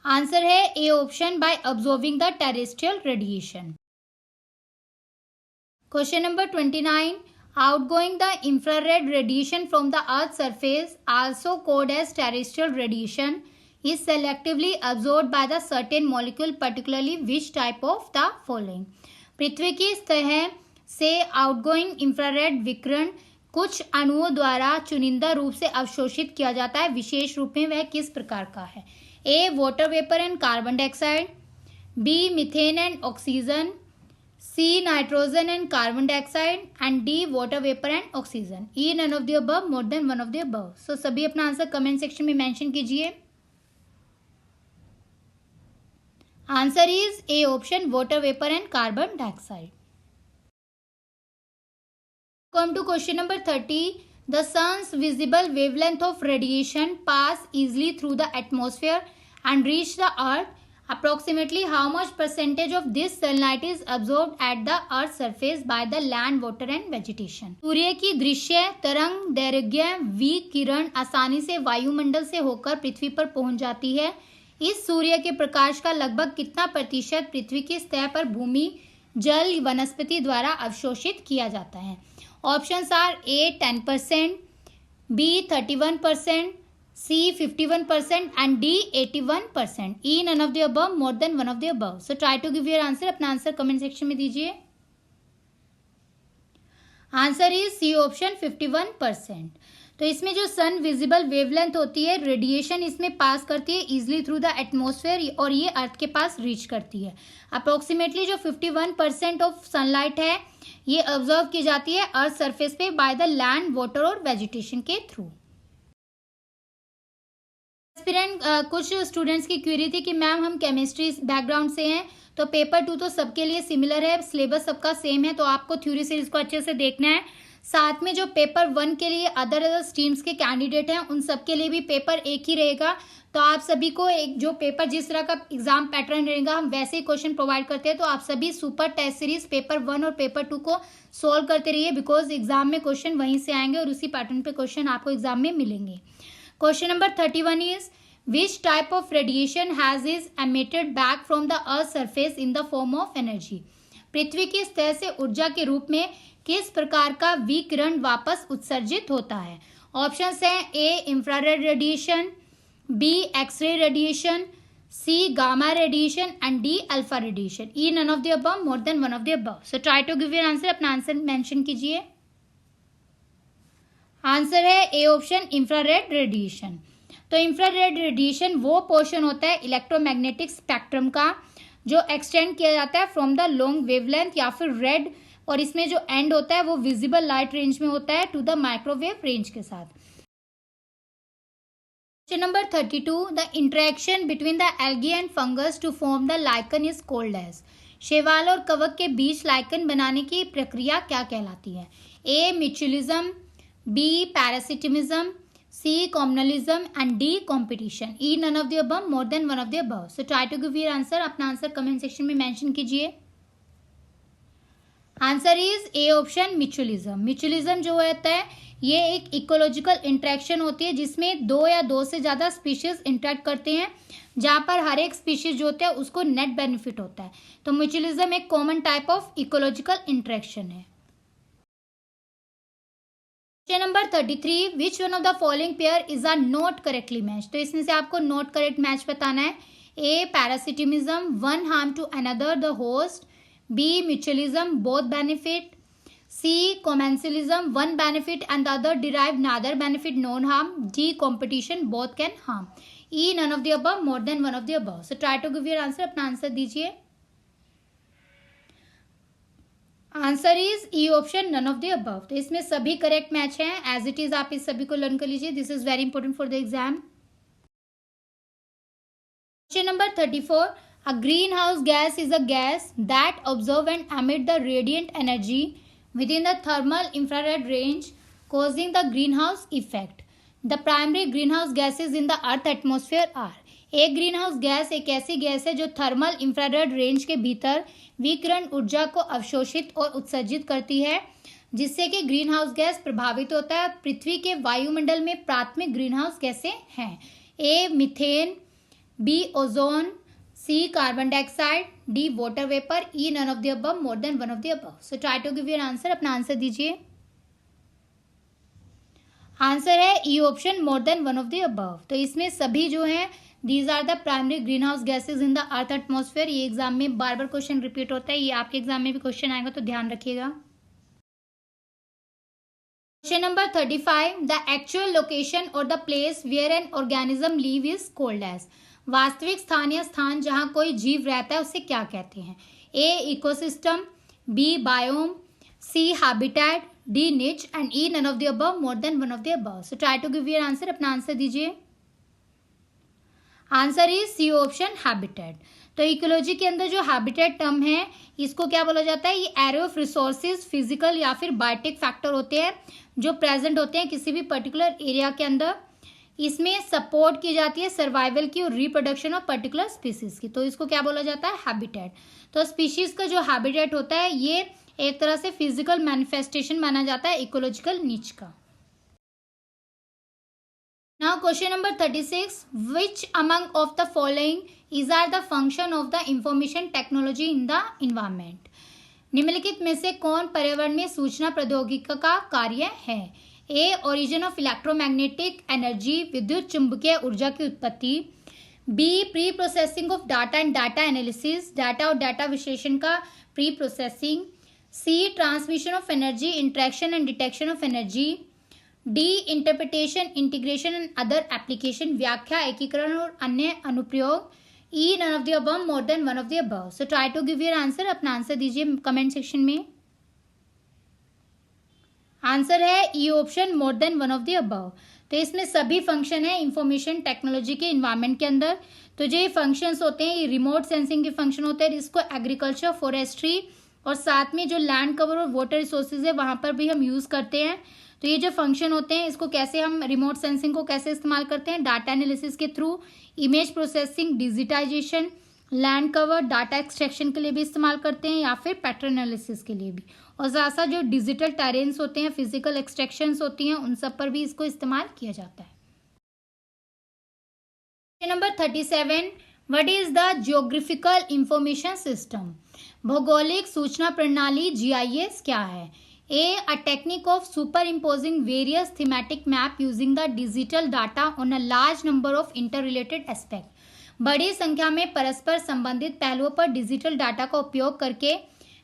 Answer है A option by absorbing the terrestrial radiation. Question number 29 outgoing the infrared radiation from the earth surface also called as terrestrial radiation is selectively absorbed by the certain molecule particularly which type of the following. पृथ्वी की सतह से outgoing infrared विकिरण कुछ अणुओं द्वारा चुनिंदा रूप से अवशोषित किया जाता है, विशेष रूप में वह किस प्रकार का है? A. Water vapour and carbon dioxide. B. Methane and oxygen. C. Nitrogen and carbon dioxide and D. Water vapour and oxygen. E. None of the above, more than one of the above. So सभी अपना answer comment section में mention कीजिए। Answer is A option water vapour and carbon dioxide. Come to question number 30 The sun's visible wavelength of radiation pass easily through the atmosphere and reach the earth. Approximately how much percentage of this sunlight is absorbed at the earth's surface by the land, water and vegetation? सूर्य की दृश्य तरंग दैर्घ्य विकिरण आसानी से वायुमंडल से होकर पृथ्वी पर पहुंच जाती है। इस सूर्य के प्रकाश का लगभग कितना प्रतिशत पृथ्वी की सतह पर भूमि, जल, वनस्पति द्वारा अवशोषित किया जाता है? Options are A. 10%, B. 31%, C. 51% and D. 81%. E. none of the above, more than one of the above. So try to give your answer. अपना आंसर कमेंट सेक्शन में दीजिए। Answer is C option 51%। तो इसमें जो सन visible wavelength होती है, radiation इसमें पास करती है इजिली थ्रू द एटमॉस्फेयर और ये अर्थ के पास रीच करती है। अप्रोक्सीमेटली जो 51% ऑफ सनलाइट है ये ऑब्जर्व की जाती है अर्थ सरफेस पे बाय द लैंड, वाटर और वेजिटेशन के थ्रू। एस्पिरेंट कुछ स्टूडेंट्स की क्वेरी थी कि मैम हम केमिस्ट्री बैकग्राउंड से हैं, तो पेपर 2 तो सबके लिए सिमिलर है, सिलेबस सबका सेम है, तो आपको थ्योरी सीरीज को अच्छे से देखना है। साथ में जो पेपर 1 के लिए अदर स्ट्रीम्स के कैंडिडेट हैं उन सब के लिए भी पेपर एक ही रहेगा। तो आप सभी को एक जो पेपर जिस तरह का एग्जाम पैटर्न रहेगा हम वैसे ही क्वेश्चन प्रोवाइड करते हैं। तो आप सभी सुपर टेस्ट सीरीज पेपर 1 और पेपर 2 को सोल्व करते रहिए, बिकॉज एग्जाम में क्वेश्चन वहीं से आएंगे और उसी पैटर्न पे क्वेश्चन आपको एग्जाम में मिलेंगे। Question number 31 is which type of radiation has is emitted back from the earth surface in the form of energy। पृथ्वी की सतह से ऊर्जा के रूप में किस प्रकार का विकिरण वापस उत्सर्जित होता है। ऑप्शंस हैं A infrared radiation, B X ray radiation, C gamma radiation and D alpha radiation. E none of the above, more than one of the above. So try to give your answer, अपना answer mention कीजिए। Answer है A option infrared radiation. तो infrared radiation वो portion होता है electromagnetic spectrum का जो extend किया जाता है फ्रॉम द लॉन्ग वेवलेंथ या फिर रेड, और इसमें जो एंड होता है वो विजिबल लाइट रेंज में होता है टू द माइक्रोवेव रेंज के साथ। Question number 32, the interaction between the algae and fungus to form the lichen is called as. शैवाल और कवक के बीच लाइकन बनाने की प्रक्रिया क्या कहलाती है। A mutualism, B parasitism, C commensalism and D competition. E none of the above, more than one of the above. So try to give your answer, अपना आंसर कमेंट सेक्शन में मेंशन कीजिए। Answer is A option mutualism. Mutualism जो होता है ये एक ecological interaction होती है जिसमें 2 या 2 से ज्यादा स्पीशीज इंटरेक्ट करते हैं, जहां पर हर एक स्पीशीज जो होता है उसको नेट बेनिफिट होता है। तो म्यूचुअलिज्म एक common type of ecological interaction है। Question number 33, which one of the following pair is are not correctly match. तो इसमें से आपको नॉट करेक्ट मैच बताना है। A parasitism, one harm to another the host, B mutualism, both benefit, C commensalism, one benefit and the other derive neither benefit non harm, D competition, both can harm. E none of the above, more than one of the above. So try to give your answer, अपना answer दीजिए। Answer is E option none of the above. तो इसमें सभी correct match हैं, as it is आप इस सभी को लर्न कर लीजिए, this is very important for the exam. Question number 34, a greenhouse gas is a gas that observe and emit the radiant energy within the thermal infrared range causing the greenhouse effect. The primary greenhouse gases in the earth atmosphere are। एक green house gas एक ऐसी gas है जो thermal infrared range के भीतर विकिरण ऊर्जा को अवशोषित और उत्सर्जित करती है, जिससे कि ग्रीन हाउस गैस प्रभावित होता है। पृथ्वी के वायुमंडल में प्राथमिक ग्रीन हाउस गैसें हैं। A methane, B ozone, C carbon dioxide, D water vapour, E none of the above, more than one of the above. So try to give your answer, अपना आंसर दीजिए। आंसर है E option, more than one of the above. तो इसमें सभी जो हैं these are the primary greenhouse gases in the earth atmosphere. ये exam में बार बार क्वेश्चन रिपीट होता है, ये आपके एग्जाम में भी क्वेश्चन आएगा, तो ध्यान रखिएगा। Question number 35, the actual location और the place where an organism live is called as. वास्तविक स्थान या स्थान जहां कोई जीव रहता है उसे क्या कहते हैं। A ecosystem, B biome, C habitat, D niche and E none of the above, more than one of the above. So try to give your answer, अपना आंसर दीजिए। Answer is C option, habitat. तो ecology के अंदर जो habitat term है इसको क्या बोला जाता है, ये एरिया ऑफ रिसोर्सेज, फिजिकल या फिर बायोटिक फैक्टर होते हैं जो प्रेजेंट होते हैं किसी भी पर्टिकुलर एरिया के अंदर। इसमें सपोर्ट की जाती है सर्वाइवल की और रिप्रोडक्शन ऑफ पर्टिकुलर स्पीसीज की, तो इसको क्या बोला जाता है, हैबिटेट। तो स्पीशीज का जो हैबिटेट होता है ये एक तरह से फिजिकल मैनिफेस्टेशन माना जाता है इकोलॉजिकल नीच का। Now question number 36, which among of the following is are the function of the information technology in the environment। निम्नलिखित में से कौन पर्यावरण में सूचना प्रौद्योगिकी का कार्य है। A origin of electromagnetic energy, विद्युत चुंबकीय ऊर्जा की उत्पत्ति। B pre processing of data and data analysis, data और डाटा विश्लेषण का pre processing. C transmission of energy, interaction and detection of energy. D interpretation, integration and other application, व्याख्या, एकीकरण और अन्य अनुप्रयोग। E none of the above, more than one of the above. So try to give your answer, अपना answer दीजिए comment section में। Answer है E option, more than one of the above. तो इसमें सभी फंक्शन है इंफॉर्मेशन टेक्नोलॉजी के environment के अंदर। तो जो ये फंक्शंस होते हैं ये रिमोट सेंसिंग के फंक्शन होते हैं, इसको एग्रीकल्चर, फॉरेस्ट्री और साथ में जो लैंड कवर और वाटर रिसोर्सेज है वहां पर भी हम यूज करते हैं। तो ये जो फंक्शन होते हैं इसको कैसे हम रिमोट सेंसिंग को कैसे इस्तेमाल करते हैं, डाटा एनालिसिस के through, image processing, digitization, land cover, data extraction के लिए भी इस्तेमाल करते हैं या फिर पैटर्न एनालिसिस के लिए भी। और साथ साथ जो डिजिटल टेरेन्स होते हैं, फिजिकल एक्सट्रैक्शंस होती हैं, उन सब पर भी इसको इस्तेमाल किया जाता है। Number 37, what is the geographical information system? भौगोलिक सूचना प्रणाली, GIS क्या है? A technique of superimposing various thematic map using the digital data on a large number of interrelated aspects. बड़ी संख्या में परस्पर संबंधित पहलुओं पर डिजिटल डाटा का उपयोग करके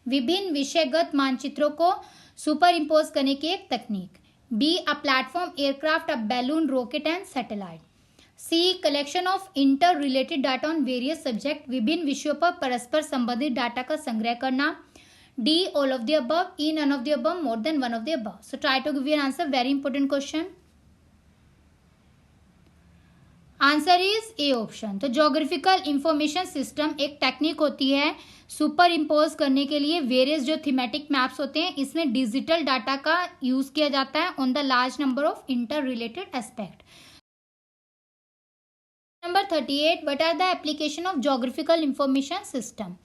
विभिन्न विषयगत मानचित्रों को सुपर इम्पोज करने की एक तकनीक। B a platform, aircraft, a balloon, rocket and satellite. C collection of interrelated data on various subject, विभिन्न विषयों पर परस्पर संबंधित डाटा का संग्रह करना। D all of the above, E none of the above, more than one of the above. So try to give your answer, very important question. Answer is A option. तो geographical information system एक technique होती है super impose करने के लिए various जो thematic maps होते हैं, इसमें डिजिटल डाटा का यूज किया जाता है on the large number of inter related aspect. Number 38, what are the application of geographical information system?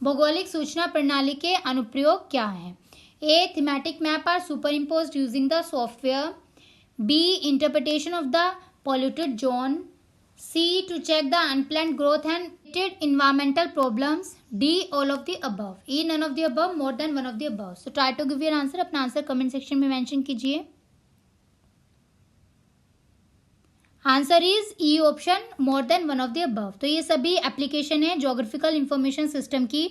भौगोलिक सूचना प्रणाली के अनुप्रयोग क्या हैं? A thematic map are super imposed using the software. B interpretation of the polluted zone. C to check the unplanned growth and related environmental problems. D all of the above. E none of the above, more than one of the above. So try to give your answer, अपना answer comment section में mention कीजिए। Answer is E option, more than one of the above. तो ये सभी application है geographical information system की।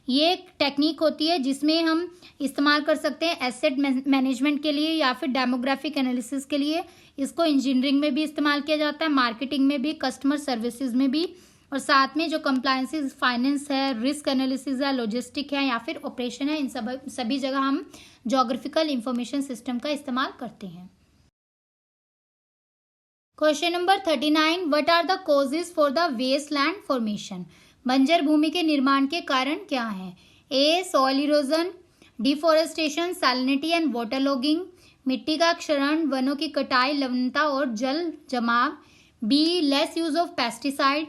ये एक टेक्निक होती है जिसमें हम इस्तेमाल कर सकते हैं एसेट मैनेजमेंट के लिए या फिर डेमोग्राफिक एनालिसिस के लिए। इसको इंजीनियरिंग में भी इस्तेमाल किया जाता है, मार्केटिंग में भी, कस्टमर सर्विसेज में भी, और साथ में जो कंप्लायंसेस, फाइनेंस है, रिस्क एनालिसिस है, लॉजिस्टिक है या फिर ऑपरेशन है, इन सभी जगह हम ज्योग्राफिकल इंफॉर्मेशन सिस्टम का इस्तेमाल करते हैं। Question number 39, what are the causes for the wasteland formation? बंजर भूमि के निर्माण के कारण क्या हैं? A soil erosion, deforestation, salinity and water logging, मिट्टी का क्षरण, वनों की कटाई, लवणता और जल जमाव। B less use of pesticide.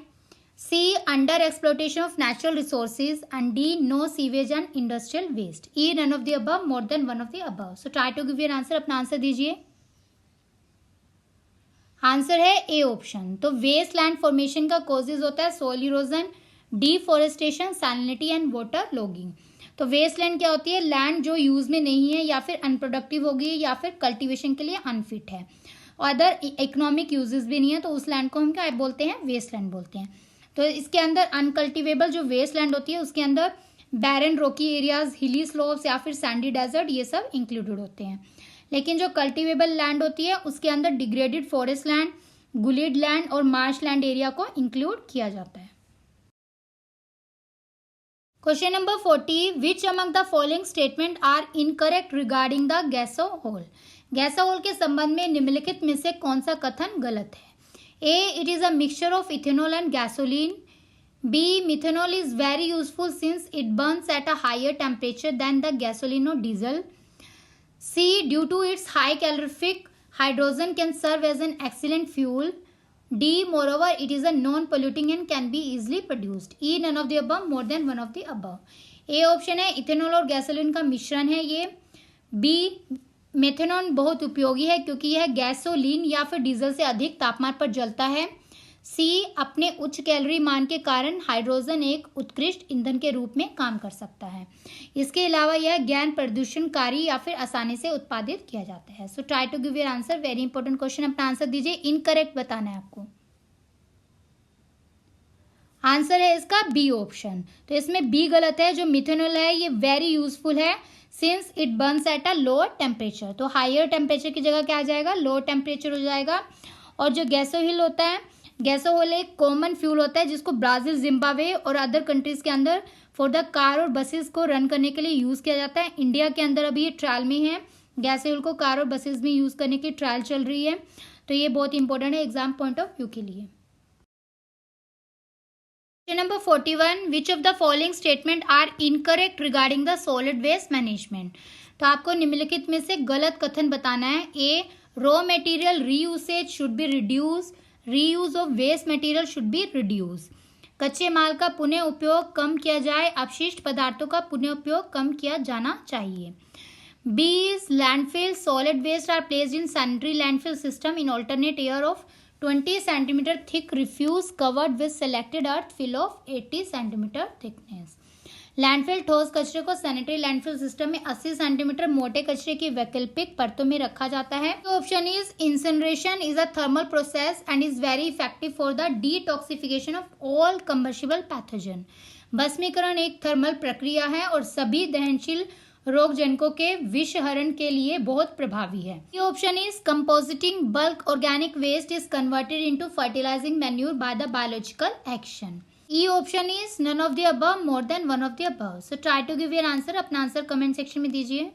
C under exploitation of natural resources and D no sewage and industrial waste. E none of the above, more than one of the above. So try to give your answer, अपना answer दीजिए। Answer है A option. तो wasteland formation का causes होता है soil erosion, deforestation, salinity and water logging. तो wasteland क्या होती है? लैंड जो यूज में नहीं है या फिर अनप्रोडक्टिव होगी या फिर कल्टीवेशन के लिए अनफिट है और अदर इकोनॉमिक यूजेस भी नहीं है, तो उस लैंड को हम क्या बोलते हैं? वेस्टलैंड बोलते हैं। तो इसके अंदर अनकल्टिवेबल जो वेस्टलैंड होती है उसके अंदर बैरन रॉकी एरियाज, हिली स्लोप्स या फिर सैंडी डेजर्ट, ये सब इंक्लूडेड होते हैं। लेकिन जो कल्टिवेबल लैंड होती है उसके अंदर degraded forest land, gullied land और मार्श लैंड एरिया को इंक्लूड किया जाता है। Question number 40, which among the following statement are incorrect regarding the gasohol? Gasohol के संबंध में निम्नलिखित में से कौन सा कथन गलत है? A it is a mixture of ethanol and gasoline. B methanol is very useful since it burns at a higher temperature than the gasoline और diesel. C due to its high calorific, hydrogen can serve as an excellent fuel. D moreover it is a non-polluting and can be easily produced. E none of the above, more than one of the above. A option है ethanol और gasoline का मिश्रण है ये। B methanol बहुत उपयोगी है क्योंकि यह गैसोलीन या फिर डीजल से अधिक तापमान पर जलता है। C अपने उच्च कैलोरी मान के कारण हाइड्रोजन एक उत्कृष्ट ईंधन के रूप में काम कर सकता है। इसके अलावा यह गैर प्रदूषणकारी या फिर आसानी से उत्पादित किया जाता है। So try to give your answer, very important question, अपना आंसर दीजिए। इनकरेक्ट बताना है आपको। आंसर है इसका बी ऑप्शन। तो इसमें बी गलत है। जो मिथेनॉल है ये वेरी यूजफुल है since it burns at a lower temperature. तो हायर टेम्परेचर की जगह क्या आ जाएगा, लोअर टेम्परेचर हो जाएगा। और जो गैसोहिल होता है, गैसोहिल एक कॉमन फ्यूल होता है जिसको ब्राजील, जिम्बाब्वे और अदर कंट्रीज के अंदर फॉर द कार और बसेस को रन करने के लिए यूज किया जाता है। इंडिया के अंदर अभी ये ट्रायल में है, गैसोहिल को कार और बसेस में यूज करने की ट्रायल चल रही है। तो ये बहुत इंपॉर्टेंट है एग्जाम पॉइंट ऑफ व्यू के लिए। Question number 41, which of the following statement are incorrect regarding the solid waste management? तो आपको निम्नलिखित में से गलत कथन बताना है। A, raw material reuses should be reduce, reuse of waste material should be reduce. कच्चे माल का पुनः उपयोग कम किया जाए, अपशिष्ट पदार्थों का पुनः उपयोग कम किया जाना चाहिए। B is landfill solid waste are placed in sanitary landfill system in alternate year of 20 cm thick refuse covered with selected earth fill of 80 cm thickness। Landfill ठोस कचरे को सैनिटरी लैंडफिल सिस्टम में 80 सेंटीमीटर मोटे कचरे की वैकल्पिक परतों में रखा जाता है। Option is incineration is a thermal process and is very effective for the detoxification of all combustible pathogen. भस्मीकरण एक थर्मल प्रक्रिया है और सभी दहनशील रोगजनकों के विषहरण के लिए बहुत प्रभावी है। ये option is compositing bulk organic waste is converted into fertilizing manure by the biological action. E option is none of the above, more than one of the above. So try to give your answer, अपना answer comment section में दीजिए।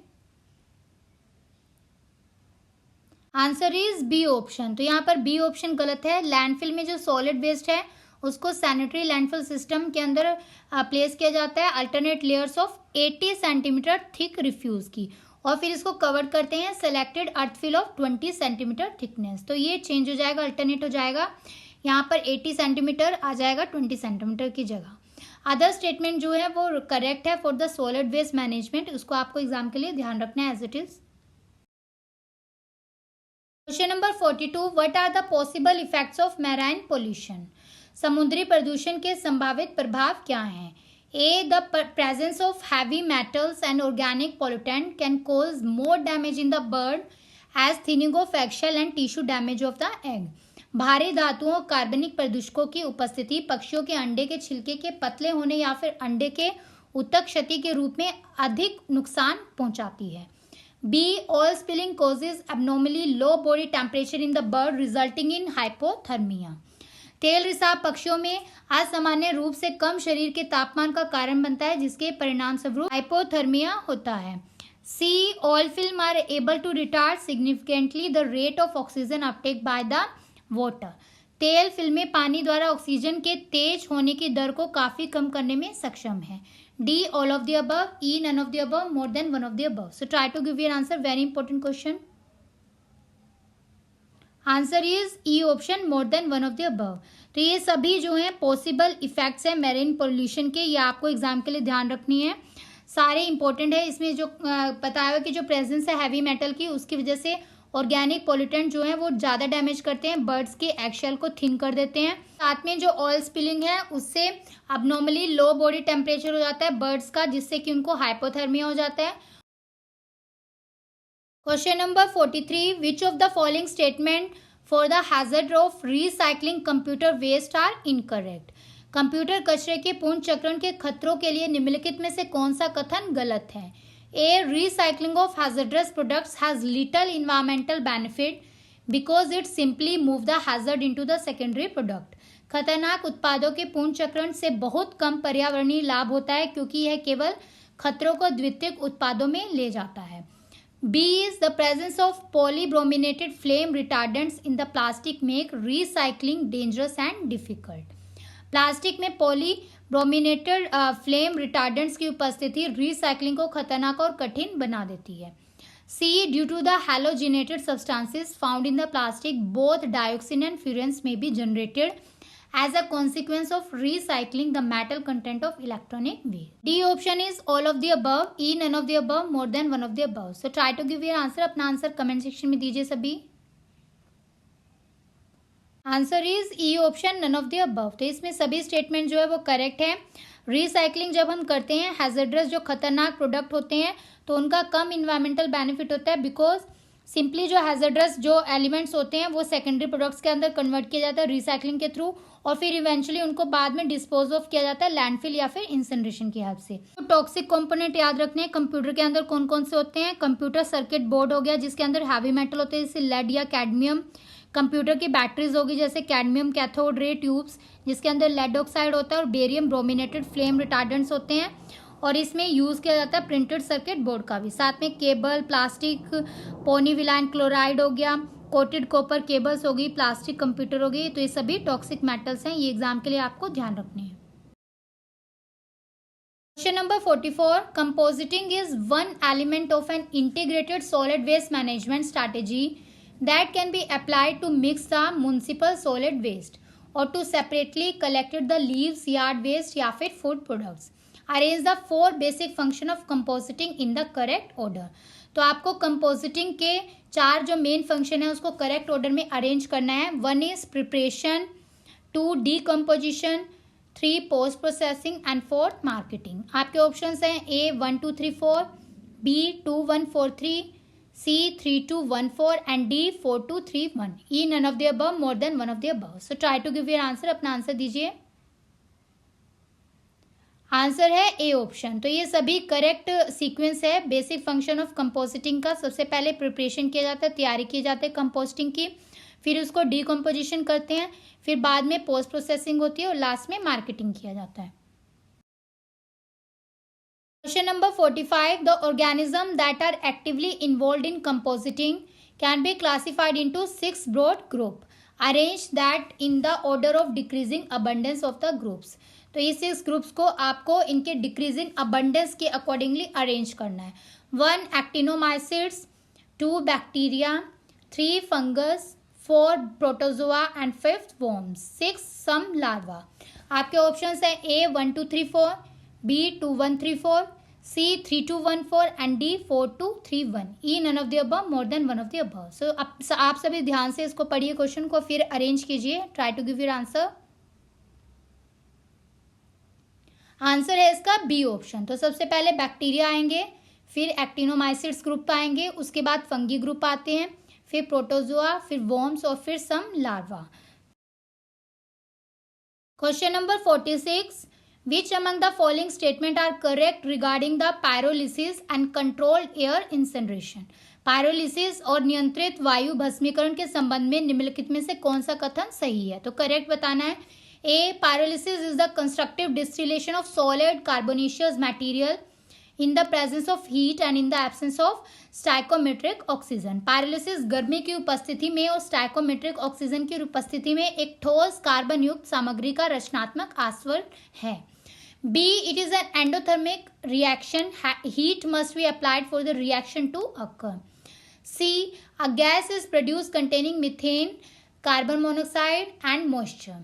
Answer is B option. तो यहाँ पर B option गलत है। Landfill में जो सॉलिड वेस्ट है उसको सैनिटरी लैंडफिल सिस्टम के अंदर प्लेस किया जाता है alternate layers of 80 centimetre thick refuse की, और फिर इसको कवर करते हैं selected earthfill of 20 centimetre thickness. तो ये चेंज हो जाएगा, अल्टरनेट हो जाएगा। यहाँ पर 80 सेंटीमीटर आ जाएगा 20 सेंटीमीटर की जगह। अदर स्टेटमेंट जो है वो करेक्ट है for the solid waste management, उसको आपको एग्जाम के लिए ध्यान रखना है as it is. Question number 42, what are the possible effects of marine pollution? समुद्री प्रदूषण के संभावित प्रभाव क्या हैं? A, the presence of heavy metals and organic pollutant can cause more damage in the bird as thinning of eggshell and tissue damage of the egg. भारी धातुओं, कार्बनिक प्रदूषकों की उपस्थिति पक्षियों के अंडे के छिलके के पतले होने या फिर अंडे के ऊतक क्षति के रूप में अधिक नुकसान पहुंचाती है। B, oil spilling causes abnormally low body temperature in the bird resulting in hypothermia. तेल रिसाव पक्षियों में असामान्य रूप से कम शरीर के तापमान का कारण बनता है जिसके परिणाम स्वरूप हाइपोथर्मिया होता है। C, oil film are able to retard significantly the rate of oxygen uptake by the water. तेल फिल्में पानी द्वारा ऑक्सीजन के तेज होने की दर को काफी कम करने में सक्षम है। D, all of the above. E, none of the above, more than one of the above. So try to give your answer, very important question. Answer is E option, more than one of the above. तो ये सभी जो हैं possible effects हैं marine pollution के, ये आपको exam के लिए ध्यान रखनी है, सारे इंपॉर्टेंट है। इसमें जो बताया हुआ कि जो प्रेजेंस है हैवी मेटल की, उसकी वजह से ऑर्गेनिक पोल्यूटेंट जो है वो ज़्यादा डैमेज करते हैं, बर्ड्स के एगशेल को थिन कर देते हैं। साथ में जो ऑयल स्पिलिंग है उससे अबनॉर्मली लो बॉडी टेम्परेचर हो जाता है बर्ड्स का, जिससे कि उनको हाइपोथर्मिया हो जाता है। Question number 43, which of the following statement for the hazard of recycling computer waste are incorrect? Computer कचरे के पुनर्चक्रण के खतरों के लिए निम्नलिखित में से कौन सा कथन गलत है? ए, recycling of hazardous products has little environmental benefit because it simply move the hazard into the secondary product। खतरनाक उत्पादों के पुनर्चक्रण से बहुत कम पर्यावरणीय लाभ होता है क्योंकि यह केवल खतरों को द्वितीयक उत्पादों में ले जाता है। B is the presence of polybrominated flame retardants in the plastic make recycling dangerous and difficult। Plastic में पॉलीब्रोमिनेटेड फ्लेम रिटार्डेंट्स की उपस्थिति रिसाइकलिंग को खतरनाक और कठिन बना देती है। C, due to the halogenated substances found in the plastic both dioxin and furans may be generated as a consequence of recycling the metal content of electronic waste। D option is all of the above, E none of the above, more than one of the above। So try to give your answer, अपना answer comment section में दीजिए सभी। Answer is E option, none of the above. तो इसमें सभी statement जो है वो करेक्ट है। रिसाइकलिंग जब हम करते हैं हैजर्डस जो खतरनाक प्रोडक्ट होते हैं तो उनका कम इन्वायरमेंटल बेनिफिट होता है बिकॉज सिंपली जो हैजर्डस जो एलिमेंट्स होते हैं वो सेकेंडरी प्रोडक्ट्स के अंदर कन्वर्ट किया जाता है रिसाइकलिंग के थ्रू, और फिर इवेंचुअली उनको बाद में डिस्पोज ऑफ किया जाता है लैंडफिल या फिर इंसिनरेशन की हेल्प से। तो टॉक्सिक कंपोनेंट याद रखने हैं कंप्यूटर के अंदर कौन कौन से होते हैं। कंप्यूटर सर्किट बोर्ड हो गया जिसके अंदर हैवी मेटल होते हैं जैसे लेड या कैडमियम। कंप्यूटर की बैटरीज होगी जैसे कैडमियम कैथोड रे ट्यूब्स जिसके अंदर लेड ऑक्साइड होता है, और बेरियम ब्रोमिनेटेड फ्लेम रिटार्डेंट्स होते हैं, और इसमें यूज किया जाता है प्रिंटेड सर्किट बोर्ड का भी। साथ में केबल, प्लास्टिक, पोनीविलाइन क्लोराइड हो गया, कोटेड कॉपर केबल्स होगी, प्लास्टिक कंप्यूटर होगी, तो ये सभी टॉक्सिक मेटल्स हैं। ये एग्जाम के लिए आपको ध्यान रखने हैं। Question number 44, composting is one element of an integrated solid waste management strategy that can be applied to mix the municipal solid waste or to separately collected the leaves, yard waste या फिर food products. Arrange the 4 basic function of compositing in the correct order. तो आपको compositing के 4 जो main function है उसको correct order में arrange करना है। 1 is preparation, 2 decomposition, 3 post processing and 4 marketing. आपके ऑप्शंस हैं A 1 2 3 4, B 2 1 4 3, C 3 2 1 4 and D 4 2 3 1. E none of the above, more than one of the above. So try to give your answer. अपना answer दीजिए। Answer है A option. तो ये सभी correct sequence है basic function of compositing का। सबसे पहले प्रिपरेशन किया जाता है, तैयारी की जाती है कंपोस्टिंग की, फिर उसको डीकम्पोजिशन करते हैं, फिर बाद में पोस्ट प्रोसेसिंग होती है और लास्ट में मार्केटिंग किया जाता है। Question number 45. The organisms that are actively involved in compositing can be classified into 6 broad groups. Arrange that in the order of decreasing abundance of the groups. तो ये 6 groups को आपको इनके डिक्रीजिंग अबंडेंस के accordingly arrange करना है। 1 actinomycetes, 2 bacteria, 3 fungus, 4 protozoa and 5 worms, 6 some larva. आपके options हैं A 1 2 3 4, B 2 1 3 4, C 3 2 1 4 and D 4 2 3 1. E none of the above, more than one of the above. So आप सभी ध्यान से इसको पढ़िए, क्वेश्चन को फिर अरेंज कीजिए। Try to give your answer. Answer है इसका बी ऑप्शन। तो सबसे पहले बैक्टीरिया आएंगे, फिर एक्टिनोमाइसिड्स ग्रुप आएंगे, उसके बाद फंगी ग्रुप आते हैं, फिर प्रोटोजोआ, फिर वर्म्स और फिर some larva. Question number 46. Which among the following statement are correct regarding the pyrolysis and controlled air incineration? Pyrolysis और नियंत्रित वायु भस्मीकरण के संबंध में निम्नलिखित में से कौन सा कथन सही है? तो करेक्ट बताना है। A. Pyrolysis is the constructive distillation of solid carbonaceous material in the presence of heat and in the absence of stoichiometric oxygen. Pyrolysis गर्मी की उपस्थिति में और स्टाइकोमेट्रिक ऑक्सीजन की उपस्थिति में एक ठोस कार्बन युक्त सामग्री का रचनात्मक आस्वरण है। B. It is an endothermic reaction. Heat must be applied for the reaction to occur. C. A gas is produced containing methane, carbon monoxide and moisture.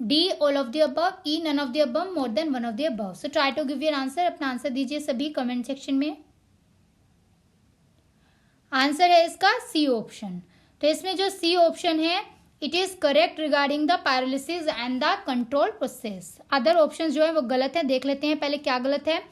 D. All of the above. E. None of the above, more than one of the above. So try to give your answer. अपना answer दीजिए सभी comment section में। Answer है इसका सी option. तो इसमें जो C option है it is correct regarding the pyrolysis and the control process. Other option जो है वो गलत है। देख लेते हैं पहले क्या गलत है।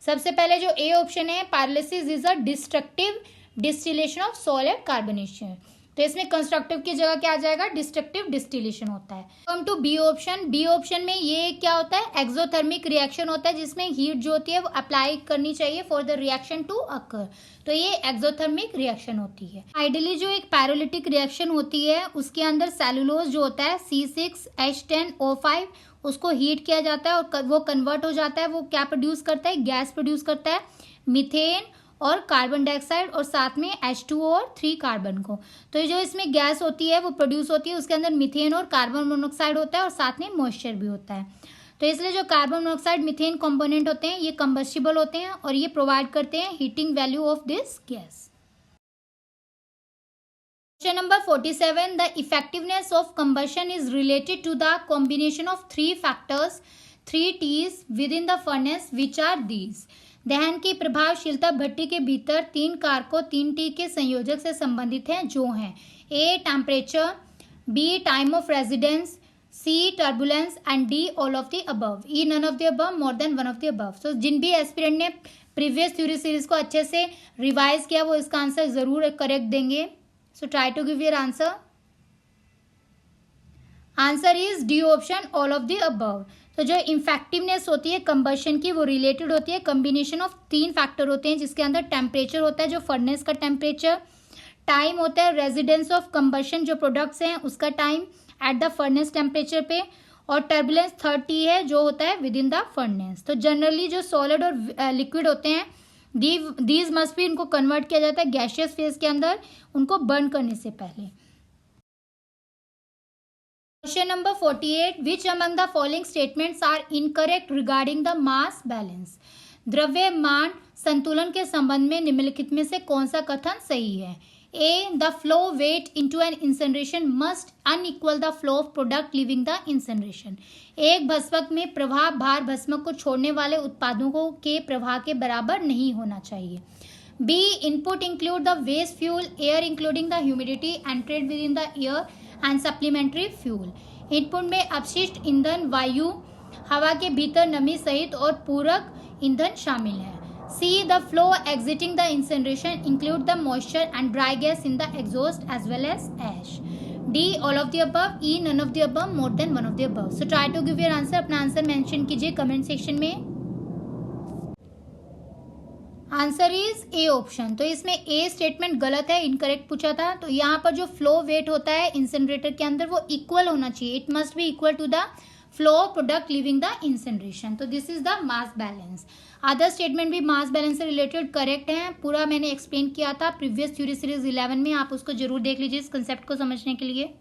सबसे पहले जो ए ऑप्शन है, pyrolysis is a destructive distillation of solid carbonation. तो इसमें कंस्ट्रक्टिव की जगह क्या आ जाएगा, डिस्ट्रक्टिव डिस्टिलेशन होता है। Come to B option. B option में ये क्या होता है, एक्सोथर्मिक रिएक्शन होता है जिसमें हीट जो होती है वो अप्लाई करनी चाहिए for the reaction to occur. तो ये एक्सोथर्मिक रिएक्शन होती है। आइडियली जो एक पैरोलिटिक रिएक्शन होती है उसके अंदर सेलुलोज जो होता है C6H10O5 उसको हीट किया जाता है और वो कन्वर्ट हो जाता है। वो क्या प्रोड्यूस करता है, गैस प्रोड्यूस करता है, मीथेन और कार्बन डाइऑक्साइड और साथ में H2O और 3 कार्बन को। तो जो इसमें गैस होती है वो प्रोड्यूस होती है, उसके अंदर मीथेन और कार्बन मोनोऑक्साइड होता है और साथ में मॉइस्चर भी होता है। तो इसलिए जो कार्बन मोनोऑक्साइड मीथेन कंपोनेंट होते हैं ये कंबस्टिबल होते हैं और ये प्रोवाइड करते हैं heating value of this gas. Question number 47. The effectiveness of combustion is related to the combination of 3 factors, 3 T's within the furnace, which are these. दहन की प्रभावशीलता भट्टी के भीतर 3 कारकों 3 T के संयोजक से संबंधित हैं जो हैं A. Temperature, B. Time of residence, C. Turbulence and D. All of the above. E. None of the above, more than one of the above. So जिन भी एस्पिरेंट ने प्रीवियस थ्योरी सीरीज को अच्छे से रिवाइज किया वो इसका answer जरूर करेक्ट देंगे. So try to give your answer. Answer is D option, all of the above. तो जो इफेक्टिवनेस होती है कंबशन की वो रिलेटेड होती है कॉम्बिनेशन ऑफ 3 फैक्टर होते हैं, जिसके अंदर टेम्परेचर होता है जो फर्नेस का टेम्परेचर, टाइम होता है रेजिडेंस ऑफ कंबशन जो प्रोडक्ट्स हैं उसका time at the furnace temperature पे, और टर्बुलेंस 30 है जो होता है विद इन द फर्नेस. तो जनरली जो सॉलिड और लिक्विड होते हैं दीज मस्ट भी इनको कन्वर्ट किया जाता है गैशियस फेज के अंदर उनको बर्न करने से पहले. Question number 48. Which among the following statements are incorrect regarding the mass balance? द्रव्यमान संतुलन के संबंध में निम्नलिखित में से कौन सा कथन सही है? A. The flow weight into an incineration must unequal the flow of product leaving the incineration. एक भस्मक में प्रवाह भार भस्मक को छोड़ने वाले उत्पादों के प्रवाह के बराबर नहीं होना चाहिए. B. Input include the waste fuel, air including the humidity entered within the air and supplementary fuel. Input में अपशिष्ट ईंधन वायु हवा के भीतर नमी सहित और पूरक ईंधन शामिल है. C. The flow exiting the incineration include the moisture and dry gas in the exhaust as well as ash. D. All of the above. E. None of the above, more than one of the above. So try to give your answer. अपना answer mention कीजिए comment section में. Answer is A option. तो इसमें ए statement गलत है, incorrect पूछा था. तो यहाँ पर जो फ्लो वेट होता है इंसिनरेटर के अंदर वो इक्वल होना चाहिए. It must be equal to the flow product leaving the incineration. तो this is the mass balance. Other statement भी मास बैलेंस से रिलेटेड करेक्ट है. पूरा मैंने एक्सप्लेन किया था प्रीवियस थ्योरी सीरीज 11 में, आप उसको जरूर देख लीजिए इस कंसेप्ट को समझने के लिए.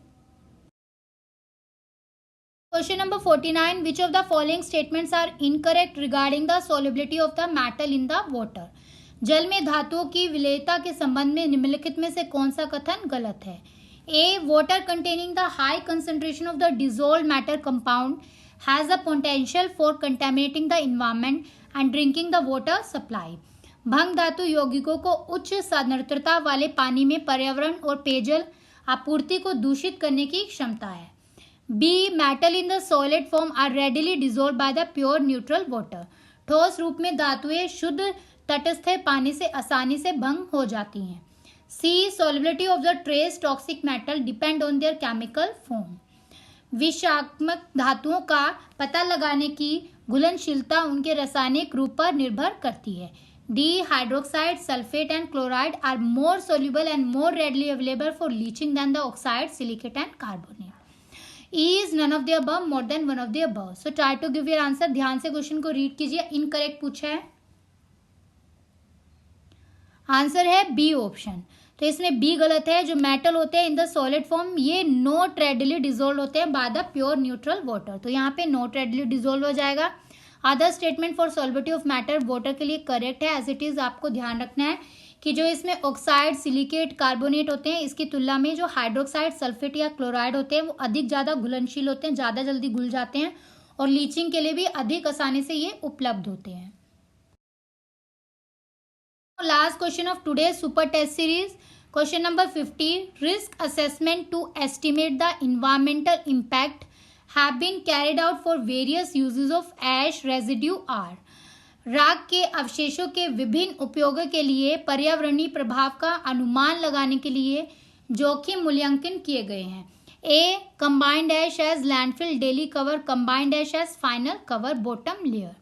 Question number 49. Which of the following statements are incorrect regarding the solubility of the metal in the water? जल में धातुओं की विलेयता के संबंध में निम्नलिखित में से कौन सा कथन गलत है? A. Water containing the high concentration of the dissolved matter compound has a potential for contaminating the environment and drinking the water supply. भंग धातु यौगिकों को उच्च सांद्रता वाले पानी में पर्यावरण और पेयजल आपूर्ति को दूषित करने की क्षमता है. B. Metal in the solid form are readily dissolved by the pure neutral water. ठोस रूप में धातुएं शुद्ध तटस्थ पानी से आसानी से भंग हो जाती हैं. C. Solubility of the trace toxic metal depend on their chemical form. विषात्मक धातुओं का पता लगाने की घुलनशीलता उनके रासायनिक रूप पर निर्भर करती है. D. Hydroxide, sulfate and chloride are more soluble and more readily available for leaching than the oxide, silicate and carbonate. E is none of the above, more than one of the above. So try to give your answer. ध्यान से question को read कीजिए. Incorrect पूछा है. Answer है B option. तो इसमें B गलत है. जो मेटल होते हैं इन द सॉलिड फॉर्म ये नॉट रेडिली डिजोल्व होते हैं by the pure neutral water. तो यहाँ पे नॉट रेडिली डिजोल्व हो जाएगा. Other statement for solubility of matter water के लिए करेक्ट है एज इट इज. आपको ध्यान रखना है कि जो इसमें ऑक्साइड, सिलिकेट, कार्बोनेट होते हैं इसकी तुलना में जो हाइड्रोक्साइड, सल्फेट या क्लोराइड होते हैं वो अधिक ज़्यादा घुलनशील होते हैं, ज़्यादा जल्दी घुल जाते हैं और लीचिंग के लिए भी अधिक आसानी से ये उपलब्ध होते हैं. Last question of today super test series. Question number 50. Risk assessment to estimate the environmental impact have been carried out for various uses of ash residue are. राख के अवशेषों के विभिन्न उपयोगों के लिए पर्यावरणीय प्रभाव का अनुमान लगाने के लिए जोखिम मूल्यांकन किए गए हैं. A. Combined ash as landfill daily cover combined ash as final cover bottom layer.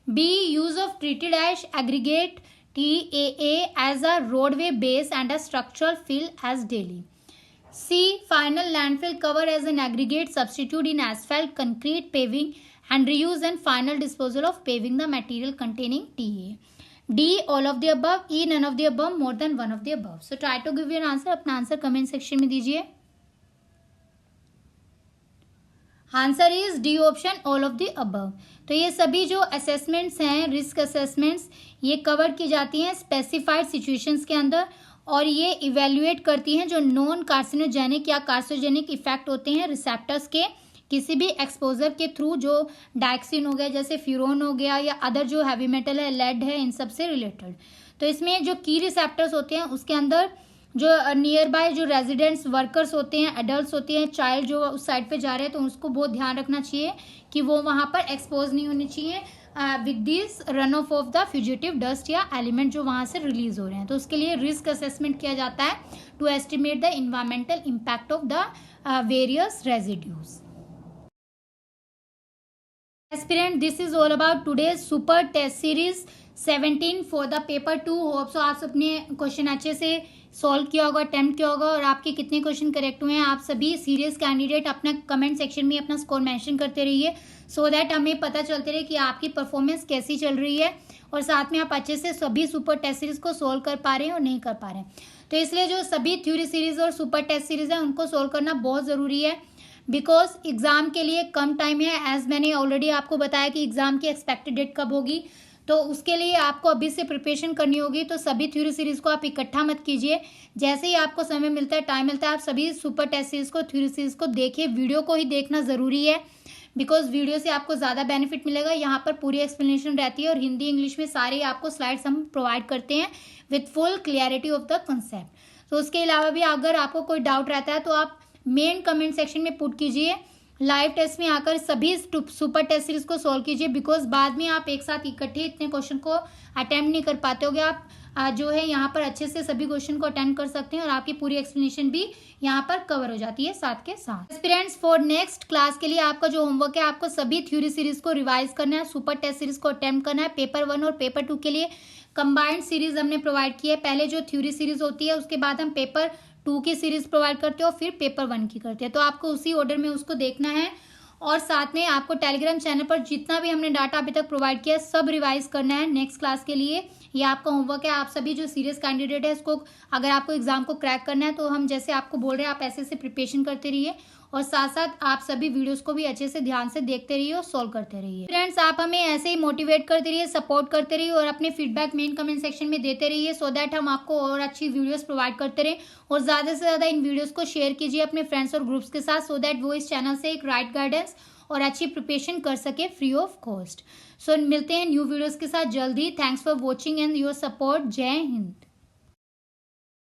B. Use of treated ash aggregate TAA as a roadway base and a structural fill as daily. C. Final landfill cover as an aggregate substitute in asphalt, concrete paving and reuse and final disposal of paving the material containing TA. D. All of the above. E. None of the above, more than one of the above. So try to give your answer. अपना answer comment section में दीजिए. Answer is D option, all of the above. तो ये सभी जो assessments हैं, risk assessments, ये cover की जाती हैं स्पेसिफाइड सिचुएशंस के अंदर और ये इवेल्युएट करती हैं जो नॉन कार्सिनोजेनिक या कार्सिनोजेनिक इफेक्ट होते हैं रिसेप्टर्स के किसी भी एक्सपोजर के थ्रू, जो डायक्सिन हो गया, जैसे फ्यूरोन हो गया या अदर जो हैवी मेटल है, लेड है, इन सब से रिलेटेड. तो इसमें जो की रिसेप्टर्स होते हैं उसके अंदर जो नियर बाय जो रेजिडेंट्स वर्कर्स होते हैं, एडल्ट्स होते हैं, चाइल्ड जो उस साइड पे जा रहे हैं तो उसको बहुत ध्यान रखना चाहिए कि वो वहाँ पर एक्सपोज नहीं होनी चाहिए. With this run of the fugitive dust या एलिमेंट जो वहाँ से रिलीज हो रहे हैं। तो उसके लिए रिस्क असेसमेंट किया जाता है to estimate the environmental impact of the various residues. Aspirant, this is all about today's super test series 17 for the paper 2। Hope so आप सबने क्वेश्चन अच्छे से सॉल्व किया होगा, अटेम्प्ट किया होगा, और आपके कितने क्वेश्चन करेक्ट हुए हैं। आप सभी सीरियस कैंडिडेट अपना कमेंट सेक्शन में अपना स्कोर मेंशन करते रहिए, सो दैट हमें पता चलते रहे कि आपकी परफॉर्मेंस कैसी चल रही है, और साथ में आप अच्छे से सभी सुपर टेस्ट सीरीज को सोल्व कर पा रहे हैं और नहीं कर पा रहे हैं। तो इसलिए जो सभी थ्योरी सीरीज और सुपर टेस्ट सीरीज है उनको सोल्व करना बहुत ज़रूरी है, बिकॉज एग्ज़ाम के लिए कम टाइम है। एज मैंने ऑलरेडी आपको बताया कि एग्ज़ाम की एक्सपेक्टेड डेट कब होगी, तो उसके लिए आपको अभी से प्रिपरेशन करनी होगी। तो सभी थ्योरी सीरीज को आप इकट्ठा मत कीजिए, जैसे ही आपको समय मिलता है, टाइम मिलता है, आप सभी सुपर टेस्ट सीरीज को, थ्योरी सीरीज को देखिए। वीडियो को ही देखना ज़रूरी है, बिकॉज वीडियो से आपको ज़्यादा बेनिफिट मिलेगा। यहाँ पर पूरी एक्सप्लेनेशन रहती है और हिंदी इंग्लिश में सारे आपको स्लाइड्स हम प्रोवाइड करते हैं with full clarity of the concept. तो उसके अलावा भी अगर आपको कोई डाउट रहता है तो आप मेन कमेंट सेक्शन में पुट कीजिए। लाइव टेस्ट में आकर सभी सुपर टेस्ट सीरीज को सॉल्व कीजिए, बिकॉज बाद में आप एक साथ इकट्ठे इतने क्वेश्चन को अटेम्प्ट नहीं कर पाते होगे। आप जो है यहाँ पर अच्छे से सभी क्वेश्चन को अटेम्प्ट कर सकते हैं और आपकी पूरी एक्सप्लेनेशन भी यहाँ पर कवर हो जाती है साथ के साथ। एस्पिरेंट्स, फॉर नेक्स्ट क्लास के लिए आपका जो होमवर्क है, आपको सभी थ्योरी सीरीज को रिवाइज करना है, सुपर टेस्ट सीरीज को अटेम्प्ट करना है। पेपर 1 और पेपर 2 के लिए कंबाइंड सीरीज हमने प्रोवाइड की है। पहले जो थ्योरी सीरीज होती है उसके बाद हम पेपर 2 की सीरीज प्रोवाइड करते हो, फिर पेपर 1 की करते हैं। तो आपको उसी ऑर्डर में उसको देखना है, और साथ में आपको टेलीग्राम चैनल पर जितना भी हमने डाटा अभी तक प्रोवाइड किया है सब रिवाइज करना है नेक्स्ट क्लास के लिए। ये आपका होमवर्क है। आप सभी जो सीरियस कैंडिडेट है, इसको अगर आपको एग्जाम को क्रैक करना है तो हम जैसे आपको बोल रहे हैं आप ऐसे से प्रिपरेशन करते रहिए, और साथ साथ आप सभी वीडियोस को भी अच्छे से ध्यान से देखते रहिए और सॉल्व करते रहिए। फ्रेंड्स, आप हमें ऐसे ही मोटिवेट करते रहिए, सपोर्ट करते रहिए, और अपने फीडबैक मेन कमेंट सेक्शन में देते रहिए, सो दैट हम आपको और अच्छी वीडियोस प्रोवाइड करते रहें। और ज़्यादा से ज़्यादा इन वीडियोस को शेयर कीजिए अपने फ्रेंड्स और ग्रुप्स के साथ, सो दैट वो इस चैनल से एक राइट गाइडेंस और अच्छी प्रिपरेशन कर सके फ्री ऑफ कॉस्ट। सो मिलते हैं न्यू वीडियोस के साथ जल्दी। Thanks for watching and your support. जय हिंद।